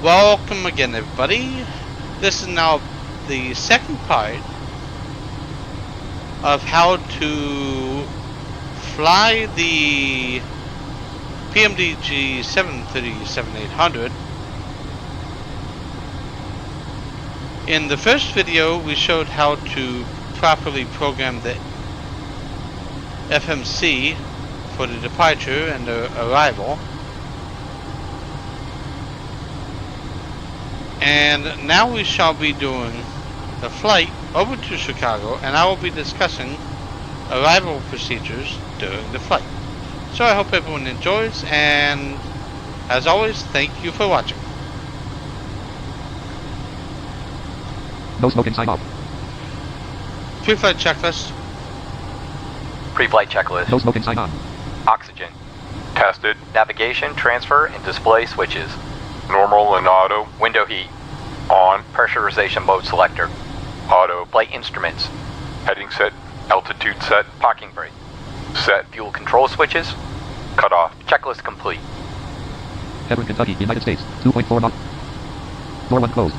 Welcome again, everybody. This is now the second part of how to fly the PMDG 737-800. In the first video, we showed how to properly program the FMC for the departure and the arrival. And now we shall be doing the flight over to Chicago, and I will be discussing arrival procedures during the flight. So I hope everyone enjoys, and as always, thank you for watching. No smoking, sign off. Pre-flight checklist. Pre-flight checklist. No smoking, sign on. Oxygen. Tested. Navigation, transfer, and display switches. Normal and auto. Window heat. On. Pressurization mode selector. Auto. Flight instruments. Heading set. Altitude set. Parking brake. Set. Fuel control switches. Cut off. Checklist complete. Hebron, Kentucky, United States. 2.4 knots. Door 1 closed.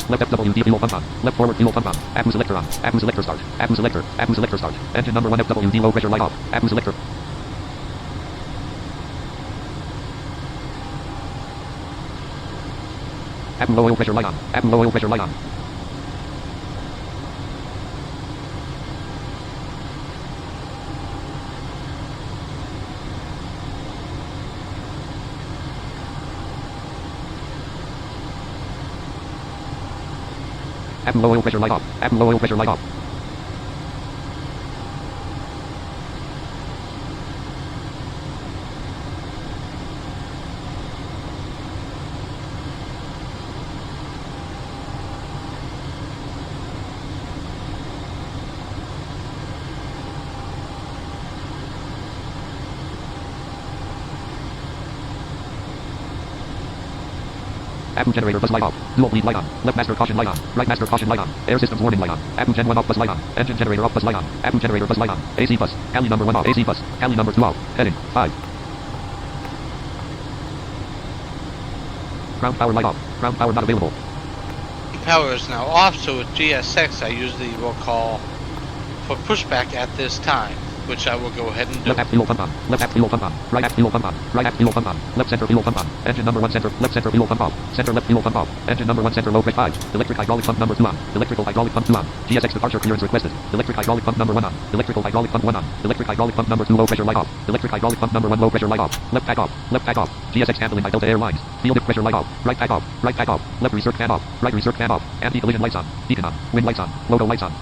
Left FWD fuel pump on. Left forward fuel pump on. Accu selector on. Accu selector start. Accu selector. Accu selector start. Engine number 1 FWD low pressure light off. Accu selector. Accu low oil pressure light on. Accu low oil pressure light on. Accu low oil pressure light off. Accu low oil pressure light off. Accu generator bus light off. Dual bleed light on. Left master caution light on. Right master caution light on. Air systems warning light on. Accu gen 1 off bus light on. Engine generator off bus light on. Accu generator bus light on. AC bus. Cali number 1 off. AC bus. Cali number 2 off. Heading 5. Ground power light off. Ground power not available. Power is now off, so with GSX I usually will call for pushback at this time, which I will go ahead and do. Left aft fuel pump on. Left aft fuel pump on. Right aft fuel pump on. Right aft fuel pump on. Left center fuel pump on. Engine number 1 center. Left center fuel pump off. Center left fuel pump off. Engine number 1 center low pressure 5. Electric hydraulic pump number 2 on. Electrical hydraulic pump 2 on. GSX departure clearance requested. Electric hydraulic pump number 1 on. Electrical hydraulic pump 1 on. Electric hydraulic pump number 2 low pressure light off. Electric hydraulic pump number 1 low pressure light off. Left pack off. Left pack off. GSX handling by Delta Airlines. Field of pressure light off. Right pack off. Right pack off. Left reserve fan off. Right reserve fan off. Anti-collision lights on. Beacon on. Wind lights on. Logo lights on.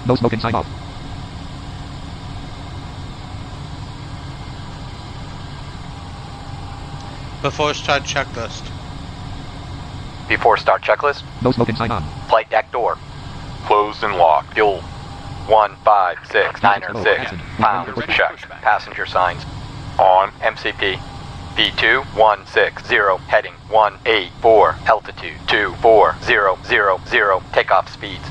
No smoking, sign off. Before start checklist. Before start checklist. No smoking, sign on. Flight deck door. Closed and locked. Fuel. 156 Hello, 96 passage. pounds. Ready for Check. Passenger signs. On. MCP. V2 160. Heading 184. Altitude 24000. Takeoff speeds.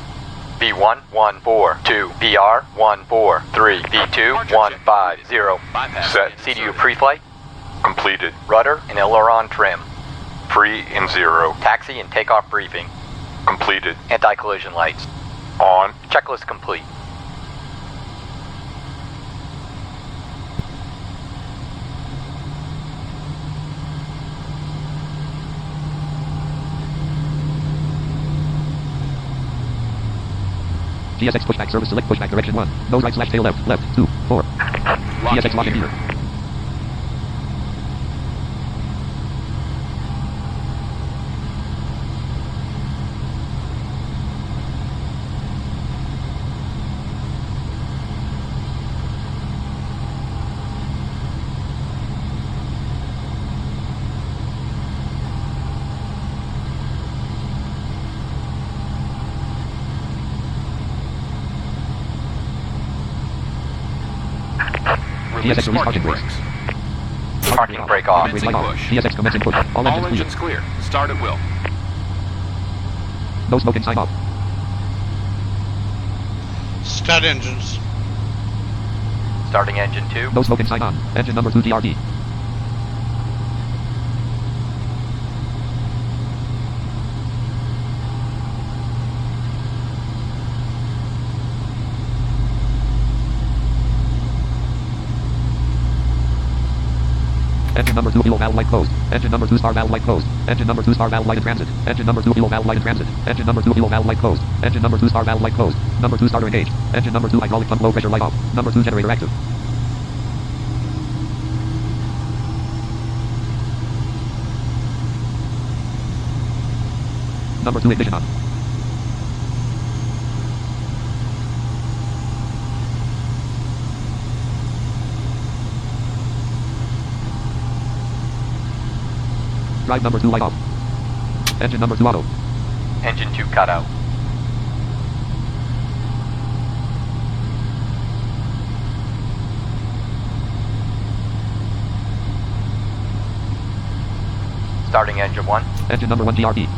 V1 142. VR 143. V2 150. Set. CDU pre-flight. Completed. Rudder and aileron trim. Free and 0. Taxi and takeoff briefing. Completed. Anti-collision lights. On. Checklist complete. GSX pushback service select pushback direction 1. Nose right slash tail left. Left 2 4. GSX lock in gear. Release PSX parking brakes. Parking brake off. Commencing push. PSX commencing push. All All engines engines clear. Start at will. clear. No smoking, sign off. Start engines. Starting engine 2. No smoking, sign on. Engine number 2 GRD. Engine number 2 fuel valve light closed. Engine number 2 star valve light closed. Engine number 2 star valve light in transit. Engine number 2 fuel valve light in transit. Engine number 2 fuel valve light closed. Engine number 2 star valve light closed. Number 2 starter engaged. Engine number 2 hydraulic pump low pressure light off. Number 2 generator active. Number 2 ignition on. Drive number 2 light off. Engine number 2 auto. Engine 2 cut out. Starting engine 1. Engine number 1 GRP.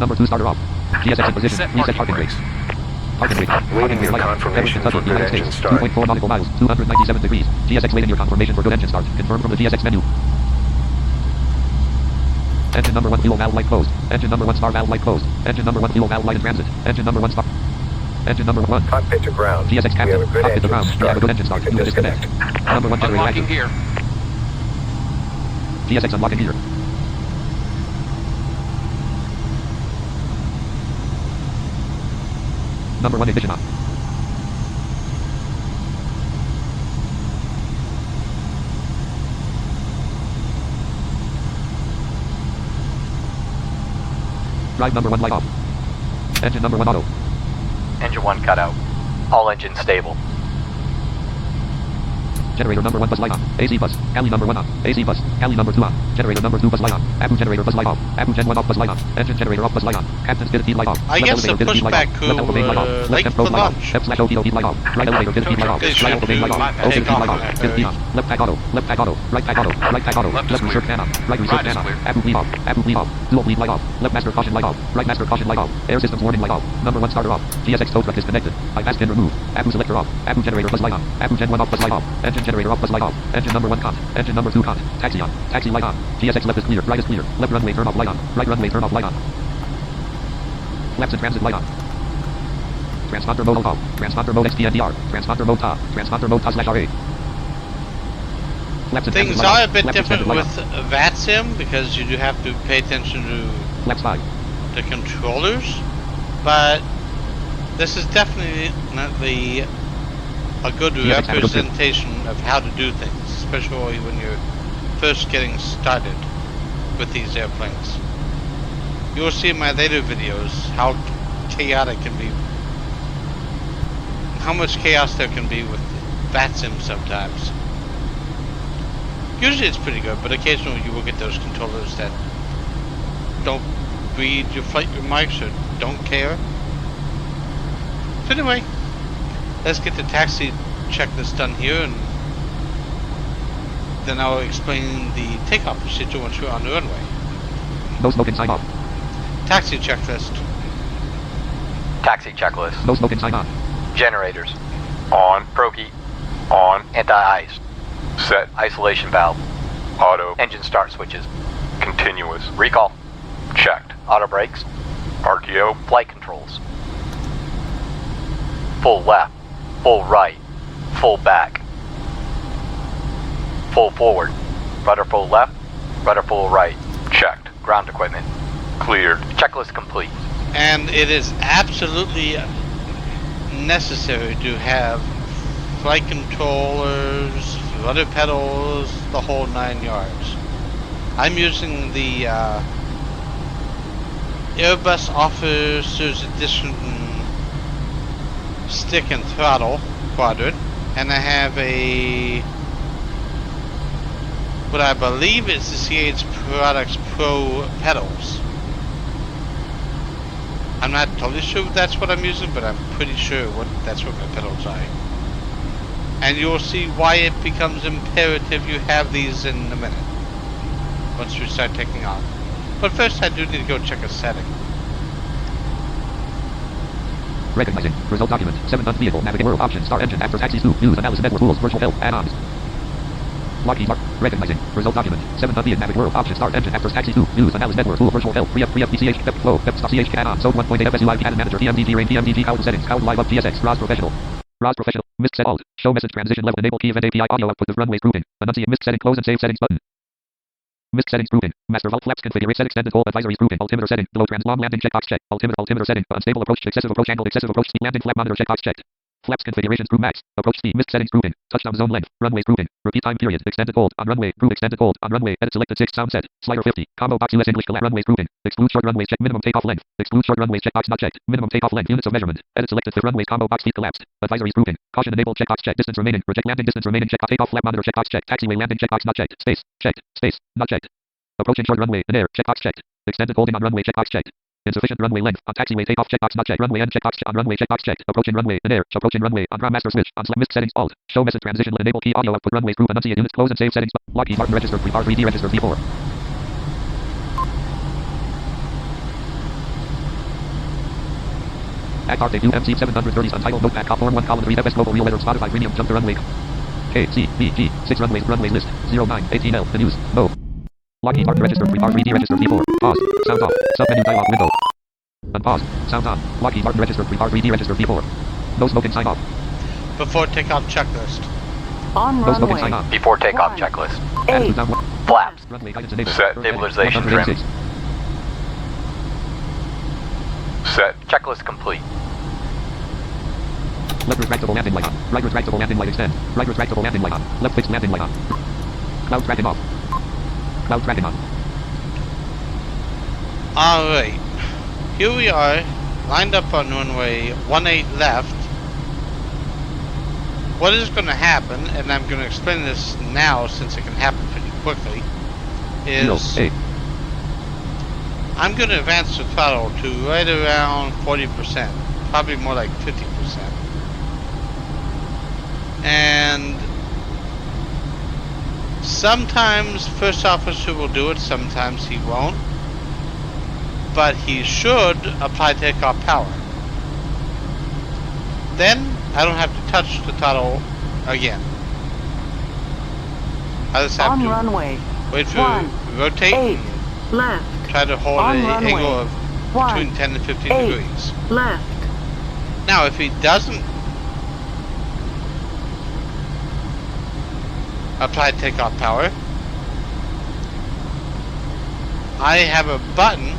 Number 2 starter off. GSX in position. Set Reset parking parking brakes. brakes. Parking brake. Waiting Parking your brake light off. confirmation Temperature for good United engine States. start. 2.4 nautical miles. 297 degrees. GSX waiting your confirmation for good engine start. Confirm from the GSX menu. Engine number 1 fuel valve light closed. Engine number 1 star valve light closed. Engine number 1 fuel valve light in transit. Engine number 1 star. Engine number 1. Cockpit to ground. GSX We captain. have a good Cockpit to engine ground. We have a start. good engine start. You can Do disconnect. disconnect. Number 1 generator Unlocking active. gear. GSX unlocking gear. Number 1 ignition on. Drive number 1 light off. Engine number 1 auto. Engine 1 cut out. All engines stable. Generator number 1 bus light on. AC bus. Alley number 1 on. AC bus. Alley number 2 on. Generator number 2 bus light on. Abu generator bus light off. Abu gen 1 off bus light on. Engine generator off bus light on. Captain's fitted feed light off. I Left guess the elevator fitted feed light pushback off. crew Left elbow main light off. Left late temp for probe light off. lunch. F/OTO feed light off. Right elevator fitted feed light off. They Right should elbow main do light off. bypass. Open feed light off. Take Fitted feed off. on. Left pack auto. Left pack auto. Right pack auto. Right pack auto. Left is Left reserve clear. fan on. Right reserve Right is fan on. clear. Abu bleed off. Abu bleed off. Dual bleed light off. Left master caution light off. Right master caution light off. Air systems warning light off. Number 1 starter off. GSX tow truck is connected. Bypass pin removed. Abu selector off. Abu generator bus light on. Abu gen 1 off bus light off. Engine generator off bus light off. Engine number 1 cont. Engine number 2 cont. Taxi on. Taxi light on. GSX left is clear. Right is clear. Left runway turn off light on. Right runway turn off light on. Flaps in transit light on. Transponder mode off. Transponder mode XPNDR. Transponder mode TA. Transponder mode TA /RA. Flaps in Things transit light are on. a bit Flaps in different transit light with VATSIM because you do have to pay attention to on. Flaps 5. the controllers, but this is definitely a good Yeah, it's a good representation of how to do things, especially when you're first getting started with these airplanes. You'll see in my later videos how chaotic can be, how much chaos there can be with VATSIM sometimes. Usually it's pretty good, but occasionally you will get those controllers that don't read your flight remarks or don't care. So anyway, let's get the taxi checklist done here, and then I'll explain the takeoff procedure once we're on the runway. No smoking sign off. Taxi checklist. Taxi checklist. No smoking sign on. Generators. On. Proke. On. Anti-ice. Set. Isolation valve. Auto. Engine start switches. Continuous. Recall. Checked. Auto brakes. RTO. Flight controls. Full left. Full right. Full back. Full forward. Rudder full left. Rudder full right. Checked. Ground equipment. Cleared. Checklist complete. And it is absolutely necessary to have flight controllers, rudder pedals, the whole 9 yards. I'm using the Airbus Officers Edition stick and throttle quadrant, and I have a what I believe is the CH Products Pro pedals. I'm not totally sure if that's what I'm using, but I'm pretty sure that's what my pedals are. And you'll see why it becomes imperative you have these in a minute, once we start taking off. But first I do need to go check a setting. Recognizing. Result document. 7 month vehicle. Navigate world options. Star engine. After taxis 2. News analysis network rules. Virtual health. Add-ons. Lockheed Martin. Recognizing. Result document. 7 month vehicle. Navigate world options. Start engine. After taxi 2. News analysis network rule. Virtual health. Pre-F. PCH. Pep flow. Pep stop CH. Add-on. Zone 1.8 FSUI. Canon manager. PMDG range. PMDG. Count settings. Count live up. TSX. ROS professional. ROS professional. Missed set alt. Show message transition level. Enable key event API audio output of runways grouping. Enunciate missed setting. Close and save settings button. Missed settings grouping. Master vault flaps configure set extended goal advisories grouping. Altimeter setting. Low trans long landing checkbox checked. Altimeter setting. Unstable approach. Excessive approach angle. Excessive approach speed. Landing flap monitor checkbox checked. Flaps configurations group max. Approach speed. Missed settings grouping. Touchdown zone length. Runways grouping. Repeat time period. Extended hold. On runway. Group extended hold. On runway. Edit selected 6 sound set. Slider 50. Combo box US English collect runways grouping. Exclude short runways check. Minimum takeoff length. Exclude short runways checkbox not checked. Minimum takeoff length. Units of measurement. Edit selected 5 runways combo box speed collapsed. Advisories grouping. Caution enable checkbox check. Distance remaining. Project landing distance remaining check. Takeoff flap monitor checkbox check. Taxiway landing checkbox not checked. Space. Checked. Space. Not checked. Approaching short runway. In air. Checkbox checked. Extended holding on runway. Checkbox checked. Insufficient runway length. On taxiway takeoff checkbox not checked. Runway end checkbox on runway checkbox checked. Approaching runway. In air. Approaching runway. On ground master switch. On select missed settings alt. Show message transition. Enable key audio output runway group. Enunciate units. Close and save settings. Lock key Martin register. Prepar 3D register V4. Act Arctic UMC 730 untitled notepad cop form 1 column 3 FS global real weather Spotify premium jump to runway. K C B G 6 runways list 09 18 L the news Mo. Lock key Martin register. Prepar 3D register V4. Pause. Sound off. Submenu dialog window. Unpause. Sound on. Lock key Martin register. Prepar 3D register V4. No smoking sign off. Before takeoff checklist. On No smoking runway. sign on. Before takeoff 1, checklist. 8, Flaps. Runway guidance enabled. Set. Stabilization trim. 186. Set. Checklist complete. Left retractable landing light on. Right retractable landing light extend. Right retractable landing light on. Left fixed landing light on. Cloud tracking off. Cloud tracking on. Alright. Here we are, lined up on runway 18 left. What is going to happen, and I'm going to explain this now since it can happen pretty quickly, is 8. I'm going to advance the throttle to right around 40%, probably more like 50%. And sometimes first officer will do it, sometimes he won't. But he should apply takeoff power. Then I don't have to touch the throttle again. I just have on to runway. wait for 1, rotate 8, and left, try to hold on an runway. angle of 1, between 10 and 15 8, degrees. left, Now if he doesn't apply takeoff power, I have a button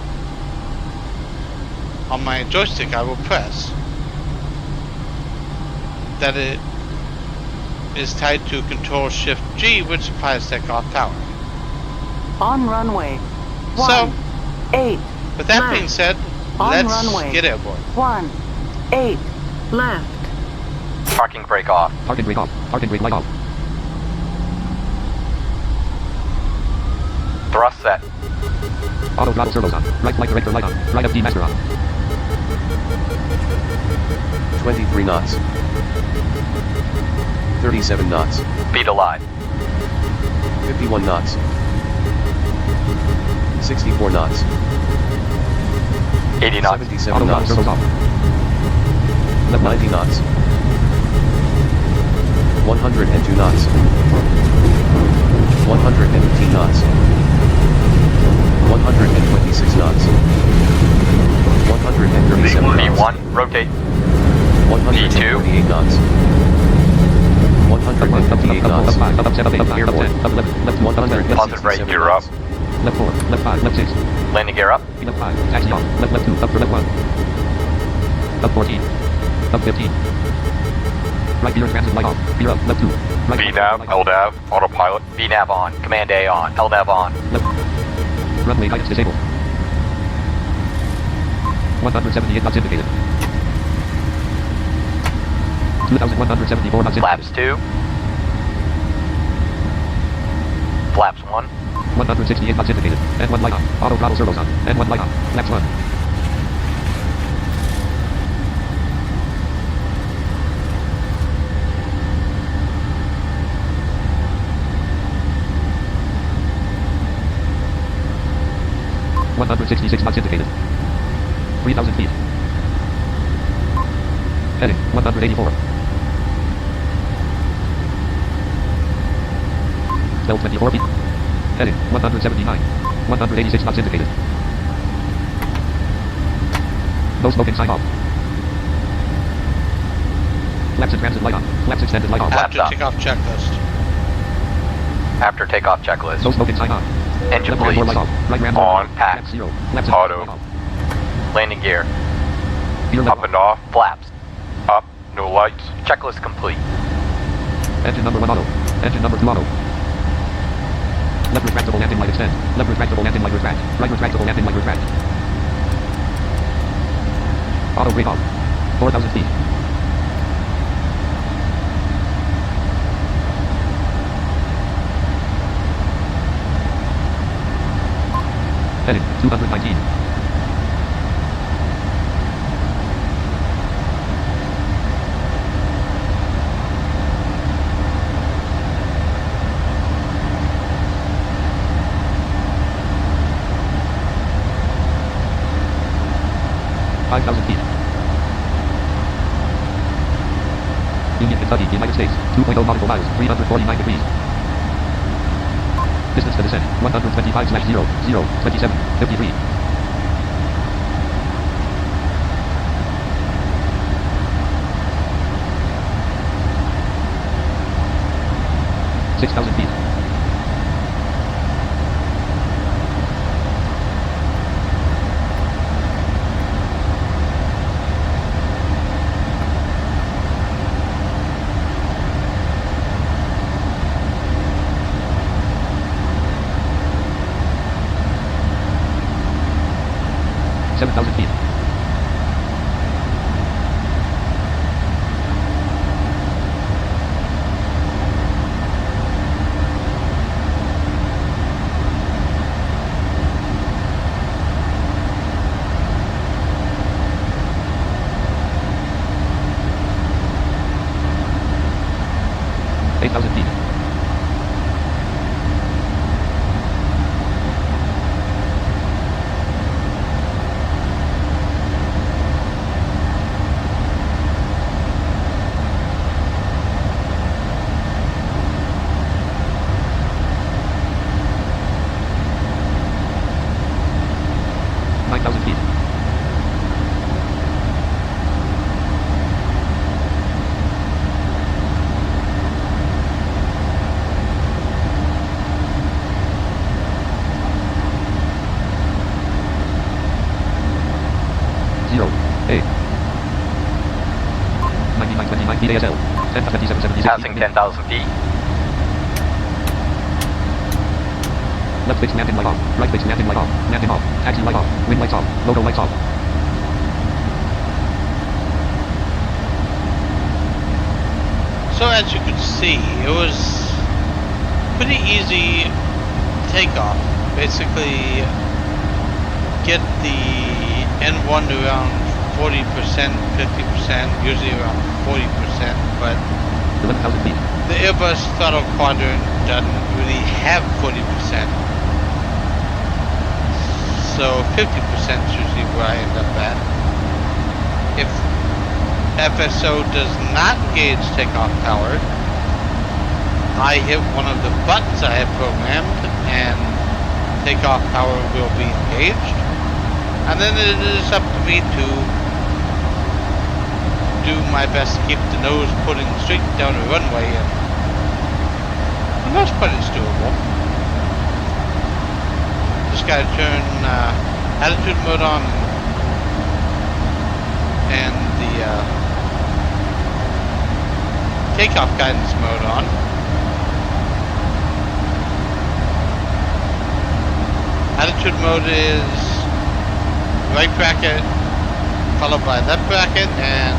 on my joystick I will press that it is tied to Control Shift G, which applies takeoff power. on runway. 1, So, 8, with that left, being said, on let's runway. get airborne. 1, 8, left, Parking brake off. Parking brake off. Parking brake light off. Thrust set. Auto throttle servos on. Right flight director light on. Right FD master on. 23 knots. 37 knots. Speed alive. 51 knots. 64 knots. 80 knots. 77 Auto throttle knots. servos off. Left 90 knots. 102 knots. 115 knots. 126 knots. 137 knots. B1. Rotate. 148 knots. 158 knots. Up 7, up 5, up 10, up 11, left 1, up 10, Positive right. Gear up. left 4, left 5, left 6, Landing gear up. left 5, taxi off, left 2, up for left 1, up 14, up 15, right gear transit light off, gear up, left 2, right VNAV, LDAV, autopilot. VNAV on. Command A on. LNAV on. left, runway guidance disabled, 178 knots indicated, 2,174 knots indicated, Flaps 2. Flaps 1. 168 knots indicated, N1 light on, auto throttle servos on, N1 light on, flaps 1. $166 knots indicated. 3,000 feet. Heading 184. Bell 24 feet. Heading 179. 186 knots indicated. No smoking sign off. Flaps in transit light on. Flaps extended light on. After Laptop. takeoff checklist. After takeoff checklist. No smoking sign on. Engine Left ram door bleeds. light off. Right ram door On. light. Pack. Flaps 0. Flaps in Auto. light off. Landing gear. Gear Up level. and off. Flaps. Up. No lights. Checklist complete. Engine number 1 auto. Engine number 2 auto. Left retractable landing light extend. Left retractable landing light retract. Right retractable landing light retract. Auto brake off. 4,000 feet. Heading 219. feet. Union, Kentucky, United States. 2.0 nautical miles, 349 degrees. Distance to descent, 125/0, 53. 6,000 feet. Feet. ASL. Passing 10,000 feet. Left fixed landing light off. Right fixed landing light off. Landing off. Taxi light off. Wing lights off. Logo lights off. So as you could see, it was pretty easy takeoff. Basically, get the N1 to around 40%, 50%, usually around 40%, but 11,000 feet. the Airbus throttle quadrant doesn't really have 40%. So 50% is usually where I end up at. If FSO does not engage takeoff power, I hit one of the buttons I have programmed and takeoff power will be engaged. And then it is up to me to do my best to keep the nose putting straight down the runway, and for the most part it's doable. Just gotta turn attitude mode on and the takeoff guidance mode on. Attitude mode is right bracket followed by left bracket, and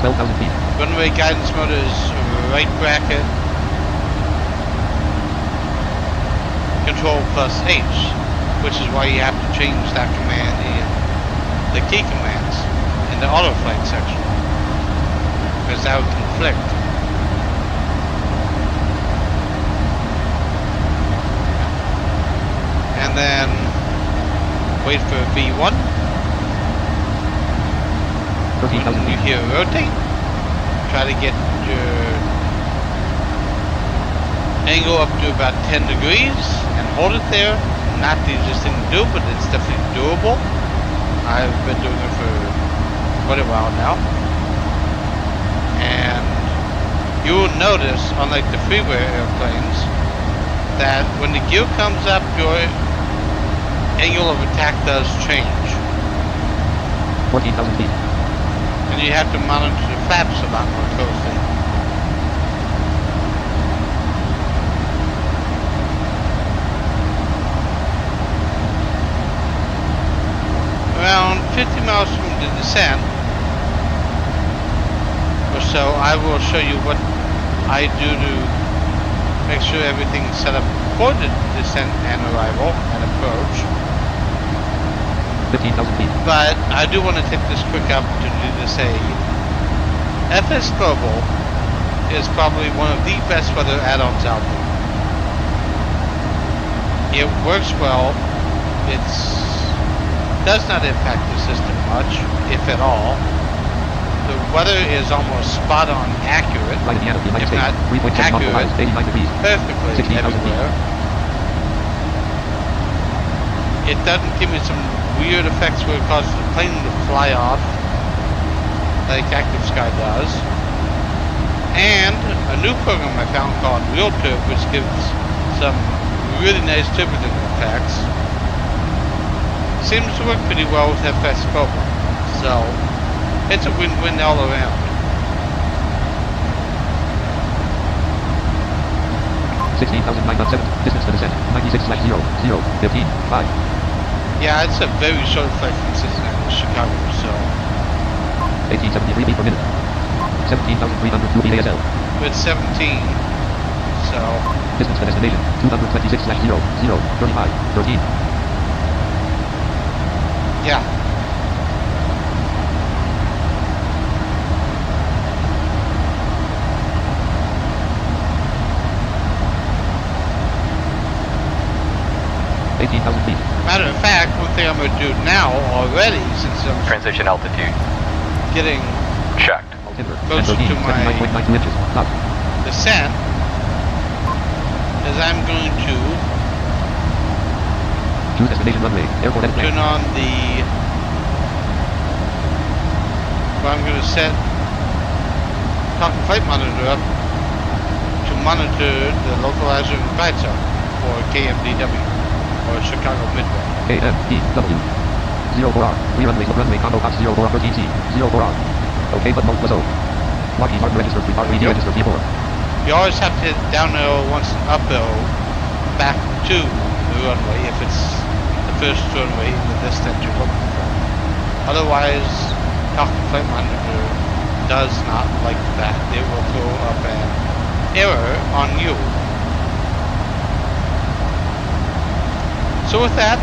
12,000 feet. runway guidance mode is right bracket control plus H, which is why you have to change that command in the key commands in the auto flight section, because that would conflict. And then wait for V1. When you hear rotate, try to get your angle up to about 10 degrees and hold it there. Not the easiest thing to do, but it's definitely doable. I've been doing it for quite a while now. And you will notice, unlike the freeway airplanes, that when the gear comes up, your angle of attack does change. 14,000 feet. And you have to monitor the flaps a lot more closely. Around 50 miles from the descent, or so, I will show you what I do to make sure everything's set up for the descent and arrival and approach. 15,000 feet. But I do want to take this quick opportunity to say FS Global is probably one of the best weather add-ons out there. It works well. It does not impact the system much, if at all. The weather is almost spot on accurate, Right at the end of the United if not States. 3.7 nautical miles, accurate, 89 degrees. perfectly 16,000 feet. everywhere. It doesn't give me some weird effects where it causes the plane to fly off, like Active Sky does. And a new program I found called Real Turb, which gives some really nice turbulent effects. Seems to work pretty well with FS Global. So, it's a win-win all around. 16,907. Distance to descent. 96/0. 0. 15. 5. Yeah, it's a very short flight from Cincinnati to Chicago, so 1873 feet per minute. 17,300 feet ASL. with 17, so Distance to destination. 226/0. 0. 35. 13. yeah. $18,000 feet. Matter of fact, one thing I'm going to do now already, since I'm Transition altitude. getting Checked. Altimeter. Closer 1013. to my- 29.92 inches. Top. descent, is I'm going to Choose destination runway. Airport edit turn plan. on the, well, I'm going to set talking flight monitor up to monitor the localizer and glide zone for KMDW, or Chicago Midway. KMDW. 04R. Runway combo box 04R 13C. 04R. Okay, but mode was O. Lockheed Martin register 3 R. Yep. Register 34. You always have to hit down arrow once and up arrow back to the runway if it's the first runway in the distance you're looking for. Otherwise, talking flight monitor does not like that. It will throw up an error on you. So with that,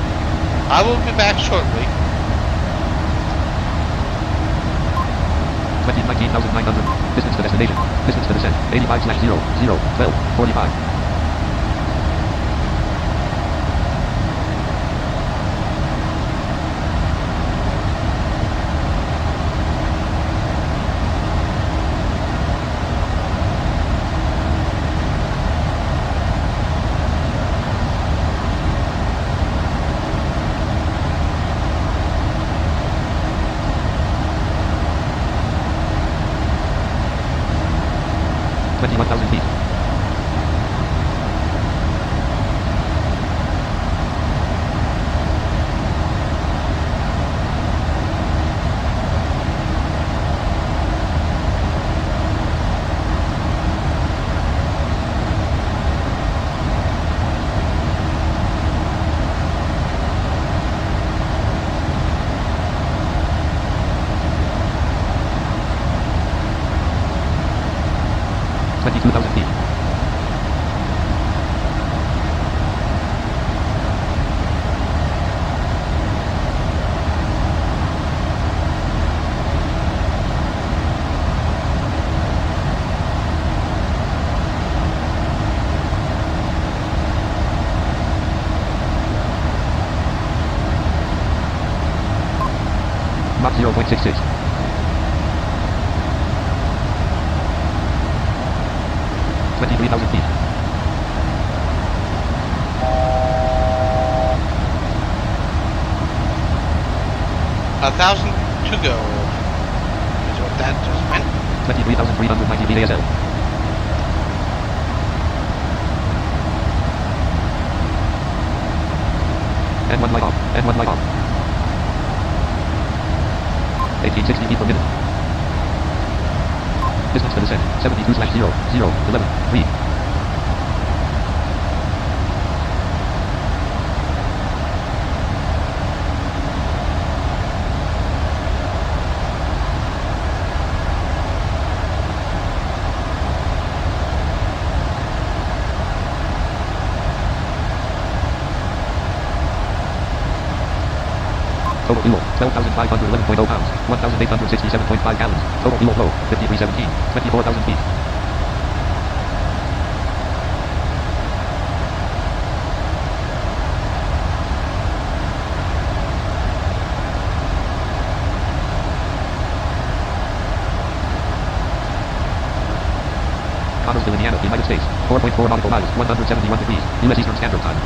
I will be back shortly. 19,900. Distance to destination. Distance to descent. 85/0. 0. 12. 45. $21,000 feet. $22,000 feet. Mach 0.66. 23,000 feet. A 1,000 to go. Is what that just meant. 23,390 feet ASL. And one light off. And one light off. 1860 feet per minute. Distance to descent, 72/0, 0, 11, 3. Total fuel, 12,511.0 pounds, 1,867.5 gallons. Total fuel flow, 5317, 24,000 feet. Connorsville, Indiana, United States, 4.4 nautical miles, 171 degrees, U.S. Eastern Standard Time.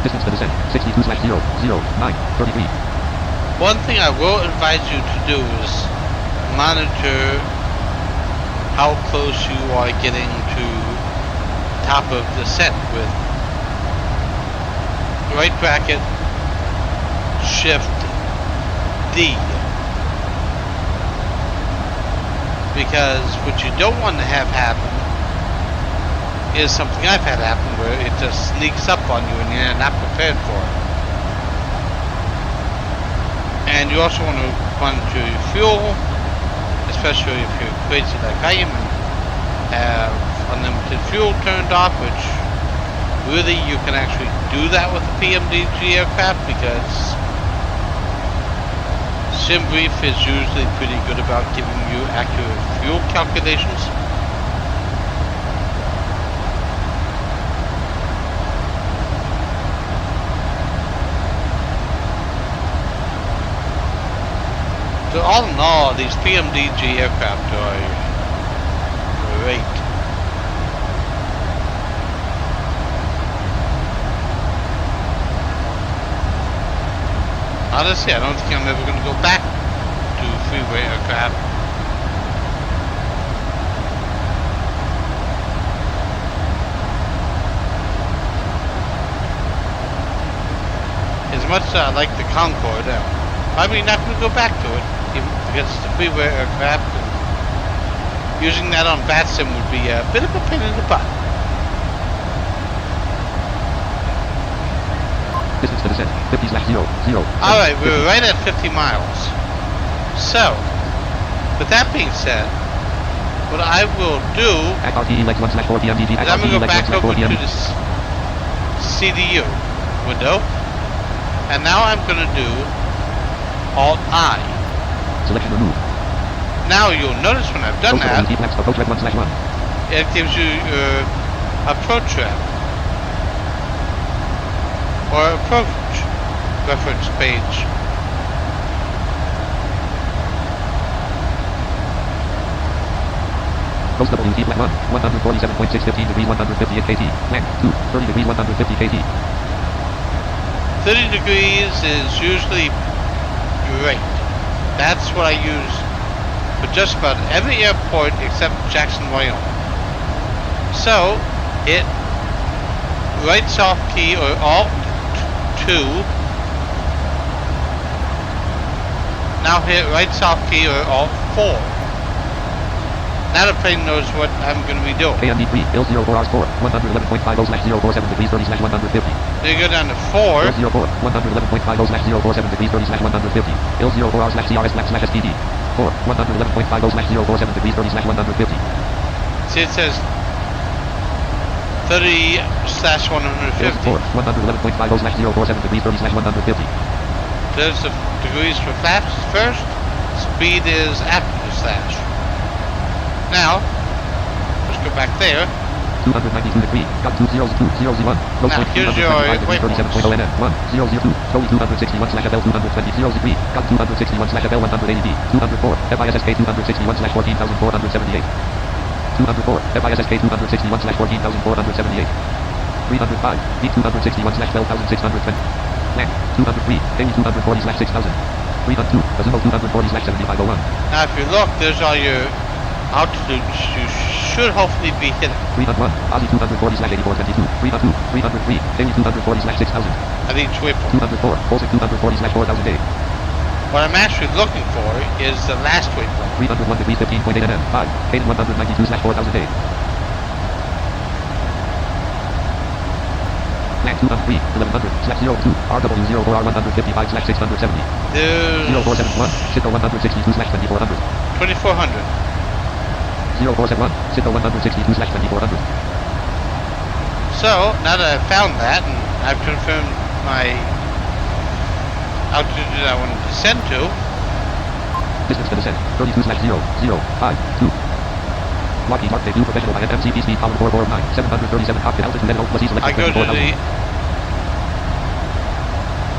Distance to descent, 62/0, 0, 9, 33. One thing I will advise you to do is monitor how close you are getting to top of descent with right bracket shift D, because what you don't want to have happen is something I've had happen where it just sneaks up on you and you're not prepared for it. And you also want to monitor your fuel, especially if you're crazy like I am and have unlimited fuel turned off, which really you can actually do that with a PMDG aircraft because SimBrief is usually pretty good about giving you accurate fuel calculations. So all in all, these PMDG aircraft are great. Honestly, I don't think I'm ever going to go back to freeway aircraft. As much as I like the Concorde, I'm probably not going to go back to it. Even because it's a freeway aircraft, and using that on VATSIM would be a bit of a pain in the butt. Distance to descent, 50/0, 0. Alright, we're right at 50 miles. So, with that being said, what I will do RTE legs 1/4 PMDG. is I'm going to go back over to this CDU window, and now I'm going to do Alt-I. Selection removed. Now you'll notice when I've done that, Approach red 1/1. it gives you your approach rep or approach reference page. Coast WT flat 1, 147.615 degrees 150 kT. Land 2, 30 degrees 150 kT. 30 degrees is usually great. That's what I use for just about every airport except Jackson, Wyoming. So, it right soft key or Alt 2. Now hit right soft key or Alt 4. Now the plane knows what I'm going to be doing. AMD 3, L04 4, 111.50/047 degrees 30/150. Then you go down to 4. L04, 111.50/047 degrees 30/150. L04R/CRS/STD. 4, 111.50/047 degrees 30/150. See, it says 30/150. L4, 111.50/047 degrees 30/150. There's the degrees for flaps first. Speed is after the slash. Now, let's go back there. 292 degree. Got 202001. Now, here's your waypoints. 37.0 NM. 1002. Slowly 261 slash FL 220 0 degree. Got 261 slash FL 180D. 204. FISSK 261 slash 14,478. 204. FISSK 261 slash 14,478. 305. B 261 slash 12,620. Land 203. Amy 240 slash 6,000. 302. Azumo 240 slash 7501. Now, if you look, there's all your altitudes you should hopefully be hitting 301. Ozzy 240 slash 8422. 302. 303. Amy 240 slash 6,000. at each waypoint. 204. Bolsic 240 slash 4,000 What I'm actually looking for is the last waypoint. 301 degree 15.8 NM. 5. Hayden 192 slash 4,000 Land 203. 1100 slash 02. RW 04 R 155 slash 670. There's 0471. Cisco 162 slash 2400. 2400. 0471. Cisco 162 slash 2400. So, now that I've found that and I've confirmed my altitude that I want to descend to, Distance to descent 32 slash 0 0 5 2. Lockheed Mark debut professional by MCP speed column 449 737 cockpit altitude and plus select I go to the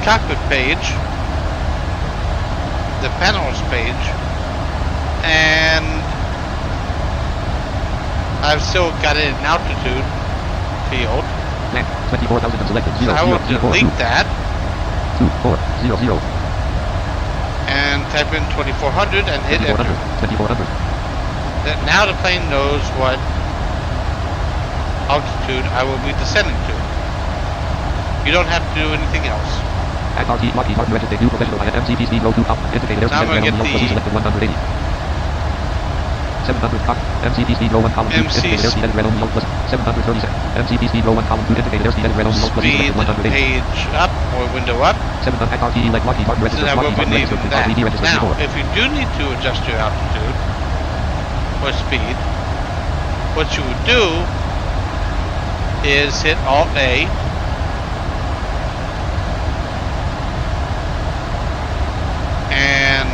cockpit page, the panels page, and I've still got it in altitude field. Land 24,000 selected 0 So I will 0 0 delete that 2 4 0 0 and type in 2400 and hit enter. 2400 Now the plane knows what altitude I will be descending to. You don't have to do anything else. At RT Lockheed Martin registered debut professional by MCP speed low 2 up indicator Now I'm going to get the selected 180 700 cock MCP speed low 1 column 2 indicator speed red only plus 737 MCP speed low 1 column 2 indicator speed red only plus speed selected 180 page up or window up. 700 at RT like Lockheed Martin So registered I will be Lockheed Martin leaving registered that. RTD registered Now, before if you do need to adjust your altitude or speed, what you would do is hit Alt A, and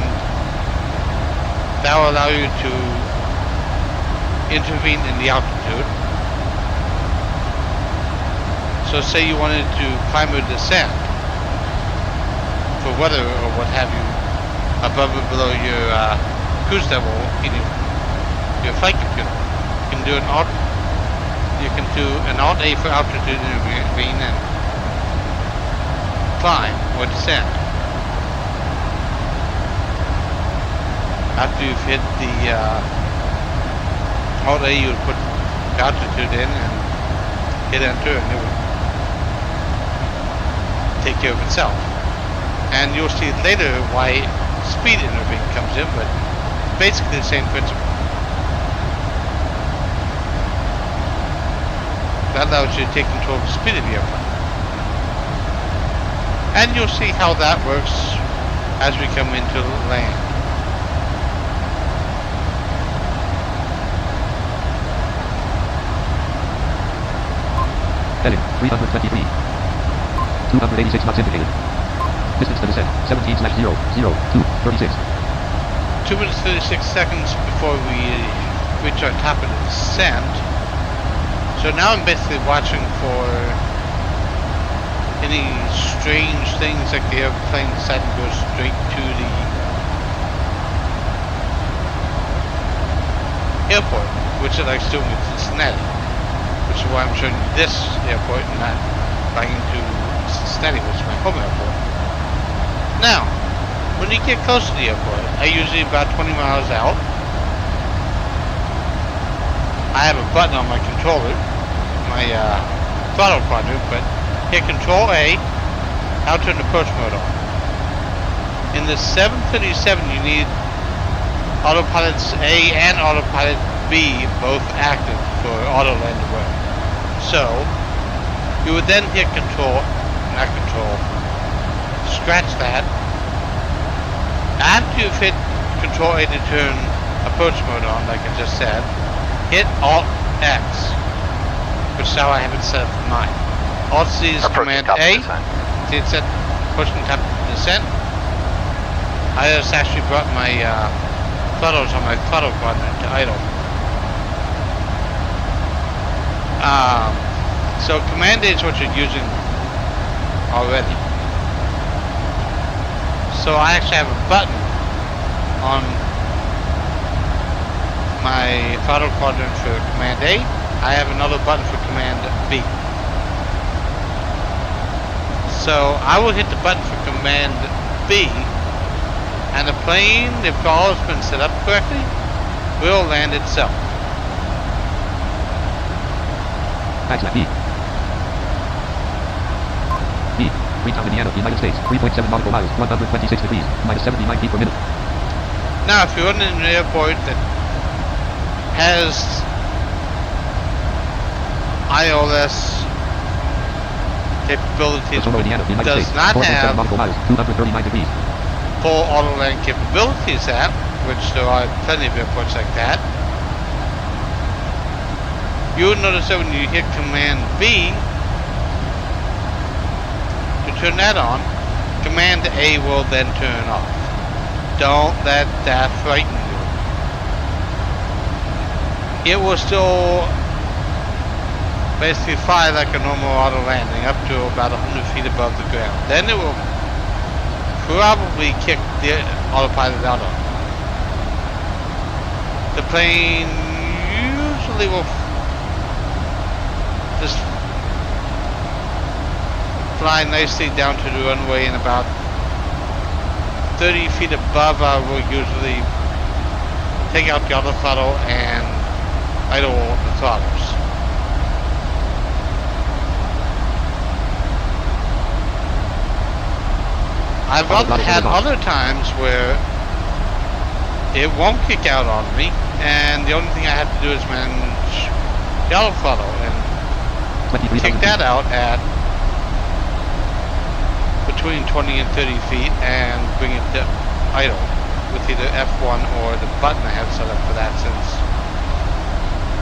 that will allow you to intervene in the altitude. So say you wanted to climb or descend for weather or what have you above or below your cruise level in your flight computer. You can do an Alt A for altitude intervene and climb or descend. After you've hit the Alt A, you would put the altitude in and hit enter, and it would take care of itself. And you'll see later why speed intervene comes in, but basically the same principle. That allows you to take control of the speed of your airplane. And you'll see how that works as we come into land. Heading 323 286 knots indicated. Distance to descent 17 slash 0 0 2 36 2 minutes 36 seconds before we reach our top of the descent. So now I'm basically watching for any strange things like the airplane deciding to go straight to the airport, which it likes doing in Cincinnati, which is why I'm showing you this airport and not flying to Cincinnati, which is my home airport. Now, when you get close to the airport, I usually about 20 miles out. I have a button on my controller, my throttle quadrant, but hit Control A, I'll turn approach mode on. In the 737, you need autopilots A and autopilot B both active for auto land away. So, you would then hit scratch that. After you've hit Control A to turn approach mode on, like I just said, hit Alt X, which is how I have it set up for mine. Alt C is Approaching Command top of A, descent. see it set approaching top of descent. I just actually brought my throttles on my throttle quadrant to idle. So command A is what you're using already. So I actually have a button on my throttle quadrant for command A. I have another button for command B. So I will hit the button for command B, and the plane, if all has been set up correctly, will land itself. Backslash B. B. Freetown, Indiana, United States. 3.7 nautical miles, 126 degrees, minus 79 feet per minute. Now, if you're in an airport that has ILS capabilities, Toronto, Indiana, United does States. not 4.7 have nautical miles, 239 degrees. full auto land capabilities at, which there are plenty of airports like that, you'll notice that when you hit command B to turn that on, command A will then turn off. Don't let that frighten you. It will still basically fly like a normal auto landing up to about 100 feet above the ground. Then it will probably kick the autopilot out on. The plane usually will just fly nicely down to the runway, and about 30 feet above I will usually take out the auto throttle and idle the throttles. I've had other times where it won't kick out on me, and the only thing I have to do is manage the auto throttle and kick that out at between 20 and 30 feet and bring it to idle with either F1 or the button I have set up for that, since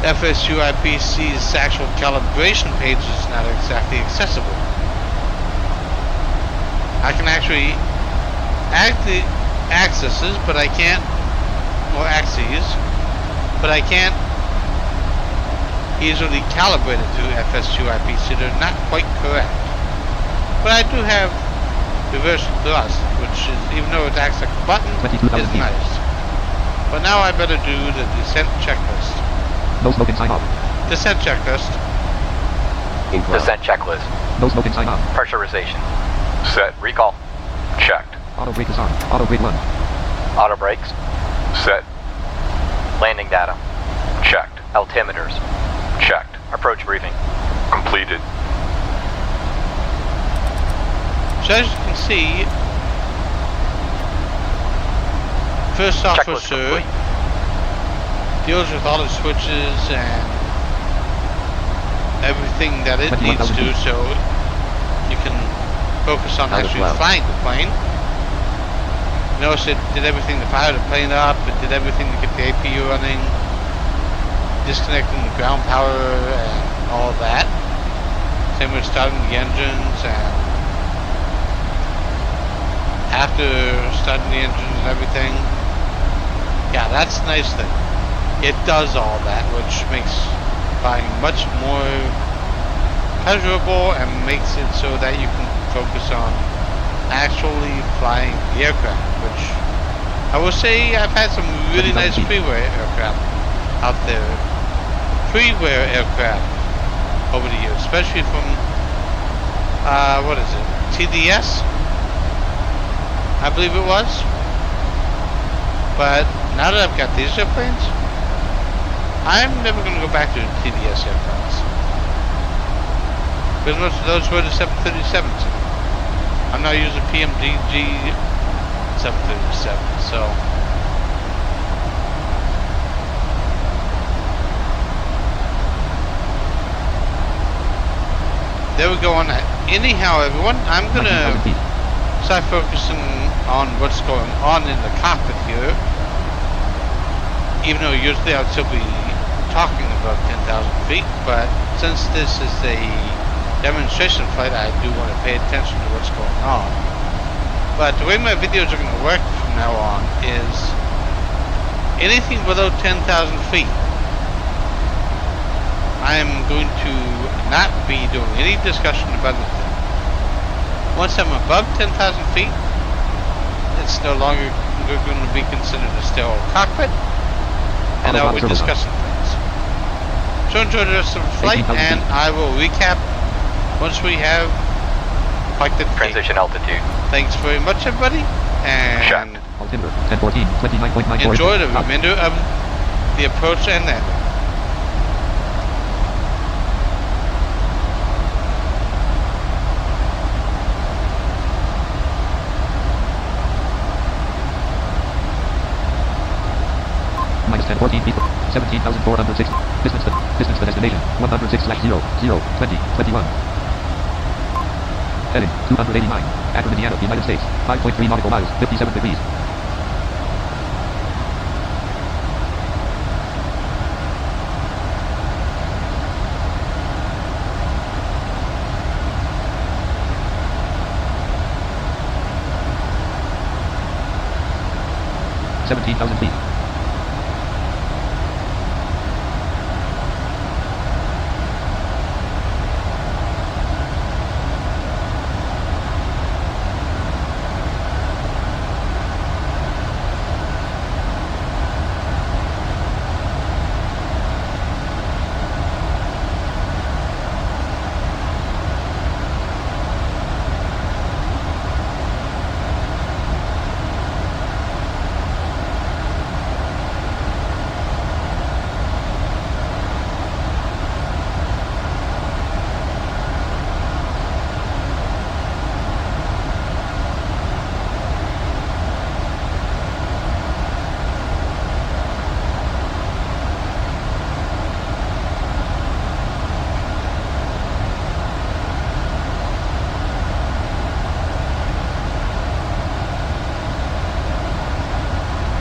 FSUIPC's actual calibration page is not exactly accessible. I can actually access this, but I can't, or axes, but I can't easily calibrate it through FSUIPC. They're not quite correct. But I do have reverse thrust, which is, even though it acts like a button, is nice. But now I better do the descent checklist. No smoking, sign off. Descent checklist. Descent checklist. No smoking, sign off. Pressurization. Set. Recall. Checked. Auto brake disarm. Auto brake run. Auto brakes. Set. Landing data. Checked. Altimeters. Checked. Approach briefing. Completed. So as you can see, first Checklist officer complete. deals with all the switches and everything that it needs to, so you can focus on actually flying the plane. Notice it did everything to fire the plane up, it did everything to get the APU running, disconnecting the ground power and all of that. Same with starting the engines, and after starting the engines and everything. Yeah, that's the nice thing. It does all that, which makes flying much more pleasurable and makes it so that you can focus on actually flying the aircraft, which I will say I've had some really nice freeware aircraft out there. Freeware aircraft over the years, especially from, what is it, TDS? I believe it was. But now that I've got these airplanes, I'm never going to go back to TDS airplanes. Because most of those were the 737s. I'm now using PMDG 737, so. There we go on that. Anyhow, everyone, I'm going to start focusing on what's going on in the cockpit here. Even though usually I would still be talking above 10,000 feet, but since this is a demonstration flight, I do want to pay attention to what's going on. But the way my videos are going to work from now on is anything below 10,000 feet. I am going to not be doing any discussion about it. Once I'm above 10,000 feet, it's no longer going to be considered a still cockpit, and I'll be discussing things. So enjoy the rest of the flight, and I will recap once we have parked at the gate. Transition altitude. Thanks very much, everybody, and Checked. Altimeter 1014, 29.94. enjoy the remainder of the approach and landing. Minus 1014 feet. 17,460. Distance to destination. 106/0, 20, 21. Heading 289. Akron, Indiana, United States. 5.3 nautical miles, 57 degrees. $17,000 feet.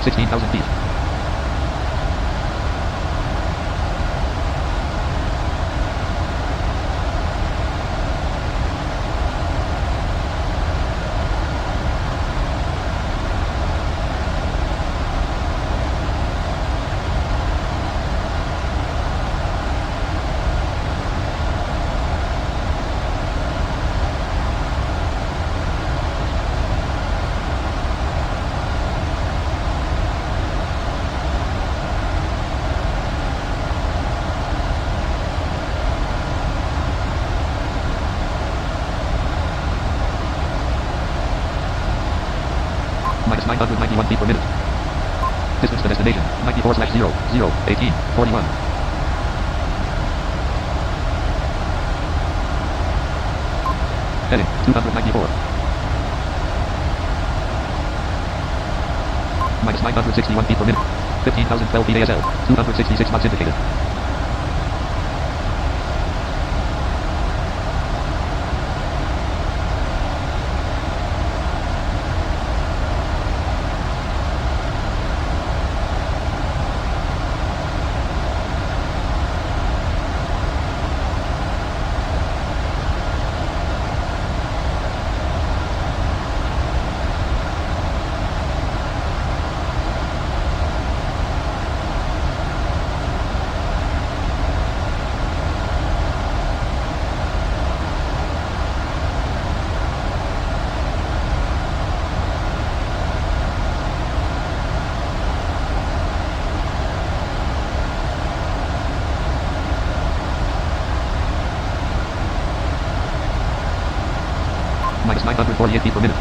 $16,000 feet. Minus 991 feet per minute. Distance to destination, 94/0, 18, 41. Heading 294. Minus 961 feet per minute. 15,012 feet ASL, 266 knots indicated. Minus 948 feet per minute.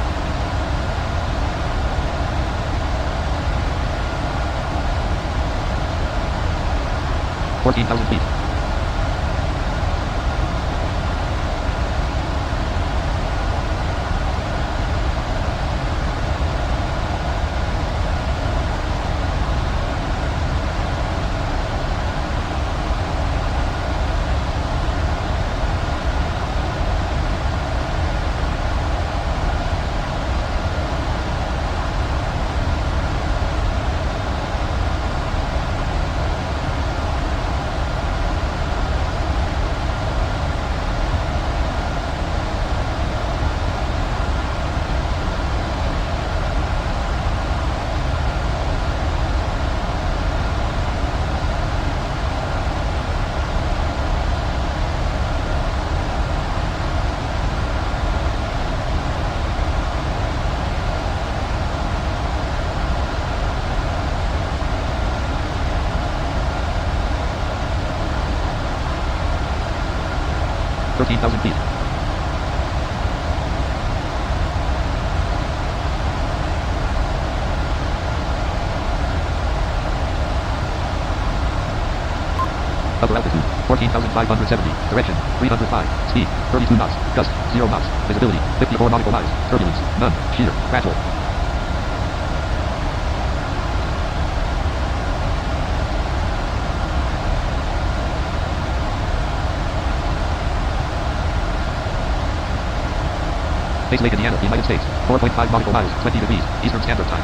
$14,000 feet. 13,000 feet. Upper altitude, 14,570. Direction, 305. Speed, 32 knots. Gust, 0 knots. Visibility, 54 nautical miles. Turbulence, none. Shear, gradual. Base Lake, Indiana, United States. 4.5 nautical miles, 20 degrees, Eastern Standard Time.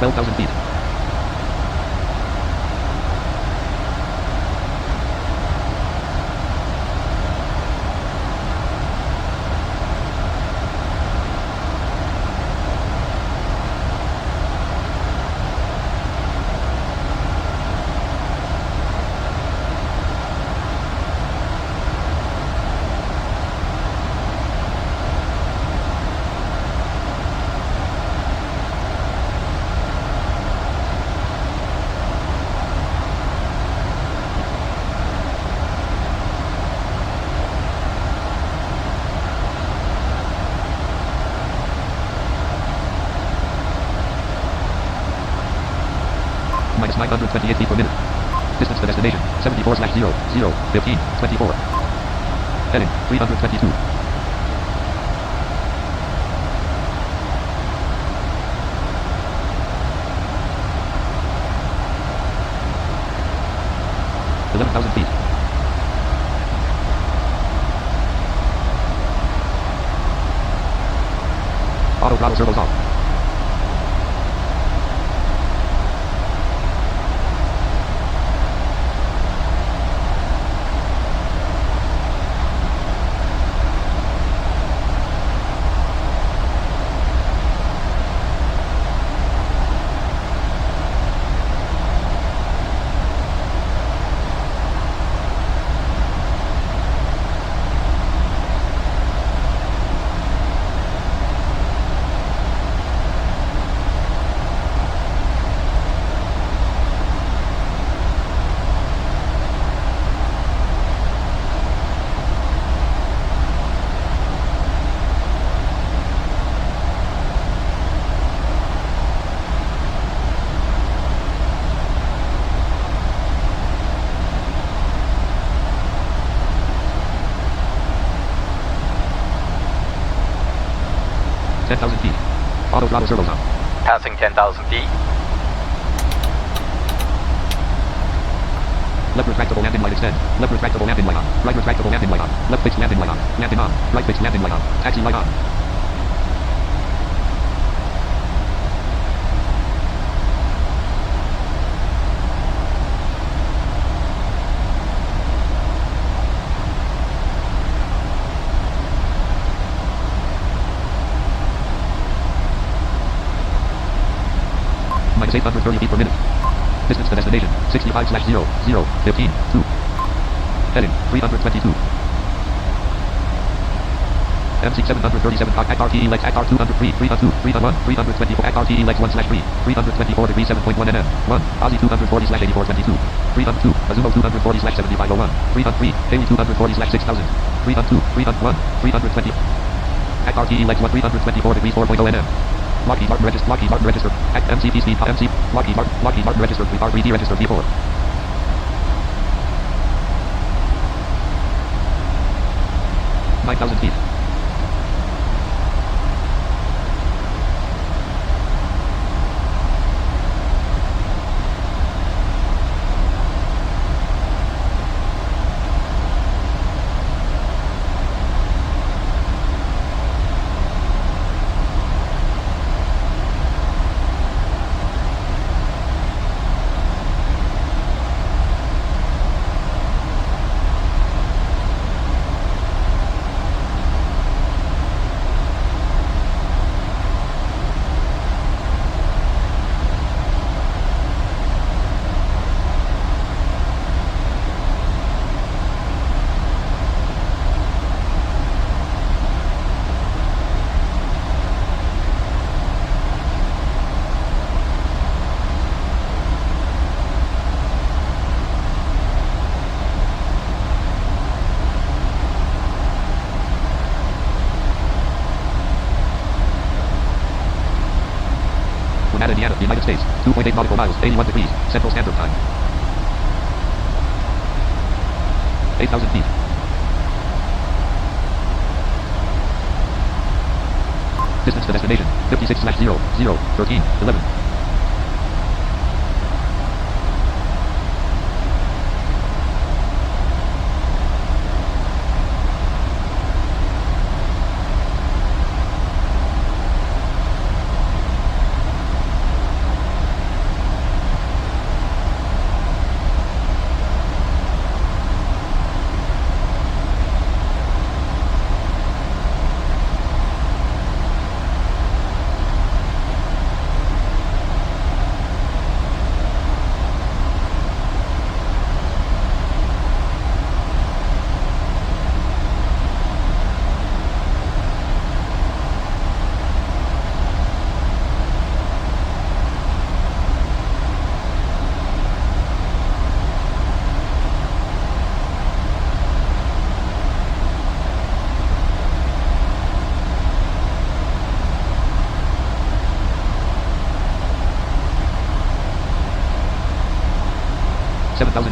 $12,000 feet. Minus 928 feet per minute. Distance to destination, 74/0, 0, 15, 24. Heading, 322. $11,000 feet. Auto throttle servos off. $10,000 feet. Auto throttle servos on. Passing 10,000 feet. Left retractable landing light extend. Left retractable landing light on. Right retractable landing light on. Left fixed landing light on. Landing on. Right fixed landing light on. Taxi light on. Minus 830 feet per minute. Distance to destination, 65/0, 0, 15, 2. Heading, 322. MC 737 act RTE legs act R203, 302, 301, 324 act RTE legs 1/3, 324 degrees 7.1 nm, 1, Aussie 240/8422, 302, Azumo 240/7501, 303, Haley 240/6000, 302, 301, 320. Act RTE legs 1, 324 degrees 4.0 nm. Lockheed Martin register, Act MCP speed, MC, Lockheed Martin register, R3D register V4. $9,000 feet. Savannah, Indiana, United States. 2.8 nautical miles, 81 degrees, Central Standard Time. 8,000 feet. Distance to destination, 56/0, 0, 13, 11.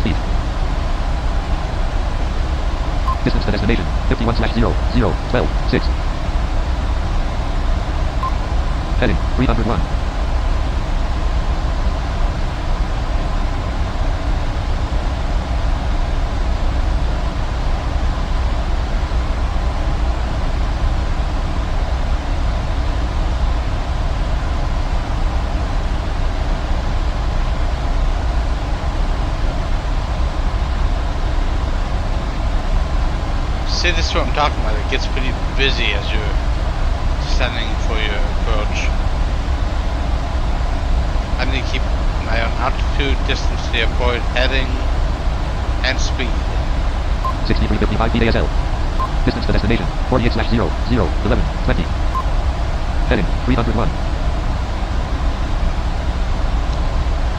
Feet. Distance to destination, 51/0, 0, 12, 6. Heading, 301. See, this is what I'm talking about. It gets pretty busy as you're descending for your approach. I need to keep my own altitude, distance to the airport, heading, and speed. 63.55 feet ASL. Distance to destination, 48/0, 0, 11, 20. Heading, 301.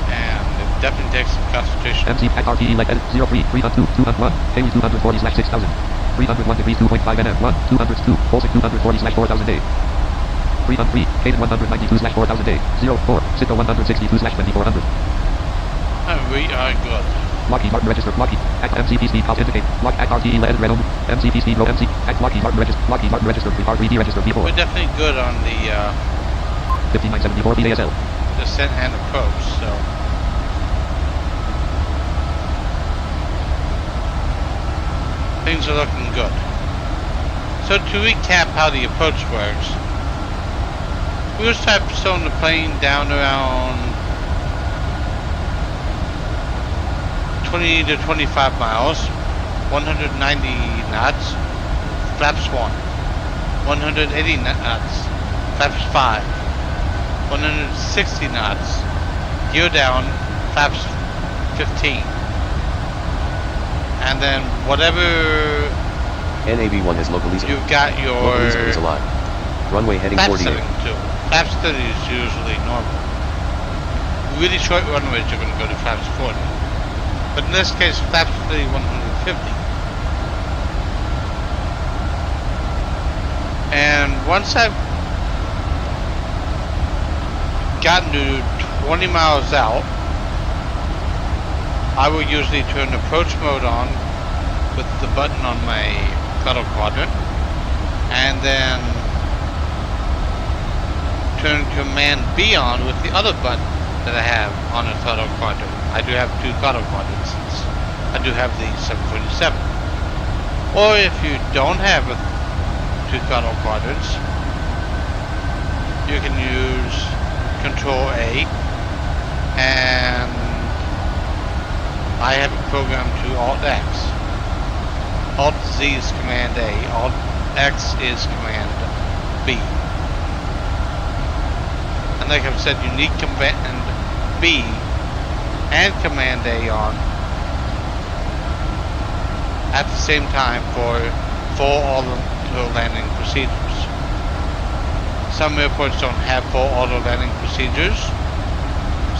And it definitely takes some concentration. MC at RTE leg edit, 03, 302, 201. KW 240/6000. 301 degrees, 2.5 NM, 1, 202, Baltic 240/4000 day. 303, Caden 192/4000 day. 04, Cisco 162/2400. We are good. Lockheed Martin register, Lockheed, at MCP speed cost indicate, lock at RTE leg edit red omen, MCP speed row MC, at Lockheed Martin register, R3D register V4. We're definitely good on the 5974 feet ASL. descent and approach, so. Things are looking good. So to recap how the approach works, we will start slowing the plane down around 20 to 25 miles, 190 knots, flaps 1, 180 knots, flaps 5, 160 knots, gear down, flaps 15. And then whatever NAV1 has localizer. you've got your Localizer is alive. Runway heading flap 48. setting to. Flaps 30 is usually normal. Really short runways you're going to go to flaps 40. But in this case, flaps 30, 150. And once I've gotten to 20 miles out, I will usually turn approach mode on with the button on my throttle quadrant, and then turn command B on with the other button that I have on the throttle quadrant. I do have two throttle quadrants since I do have the 747. Or if you don't have two throttle quadrants, you can use Control A, and I have it programmed to Alt X. Alt Z is Command A, Alt X is Command B. And like I've said, you need Command B and Command A on at the same time for full auto landing procedures. Some airports don't have full auto landing procedures,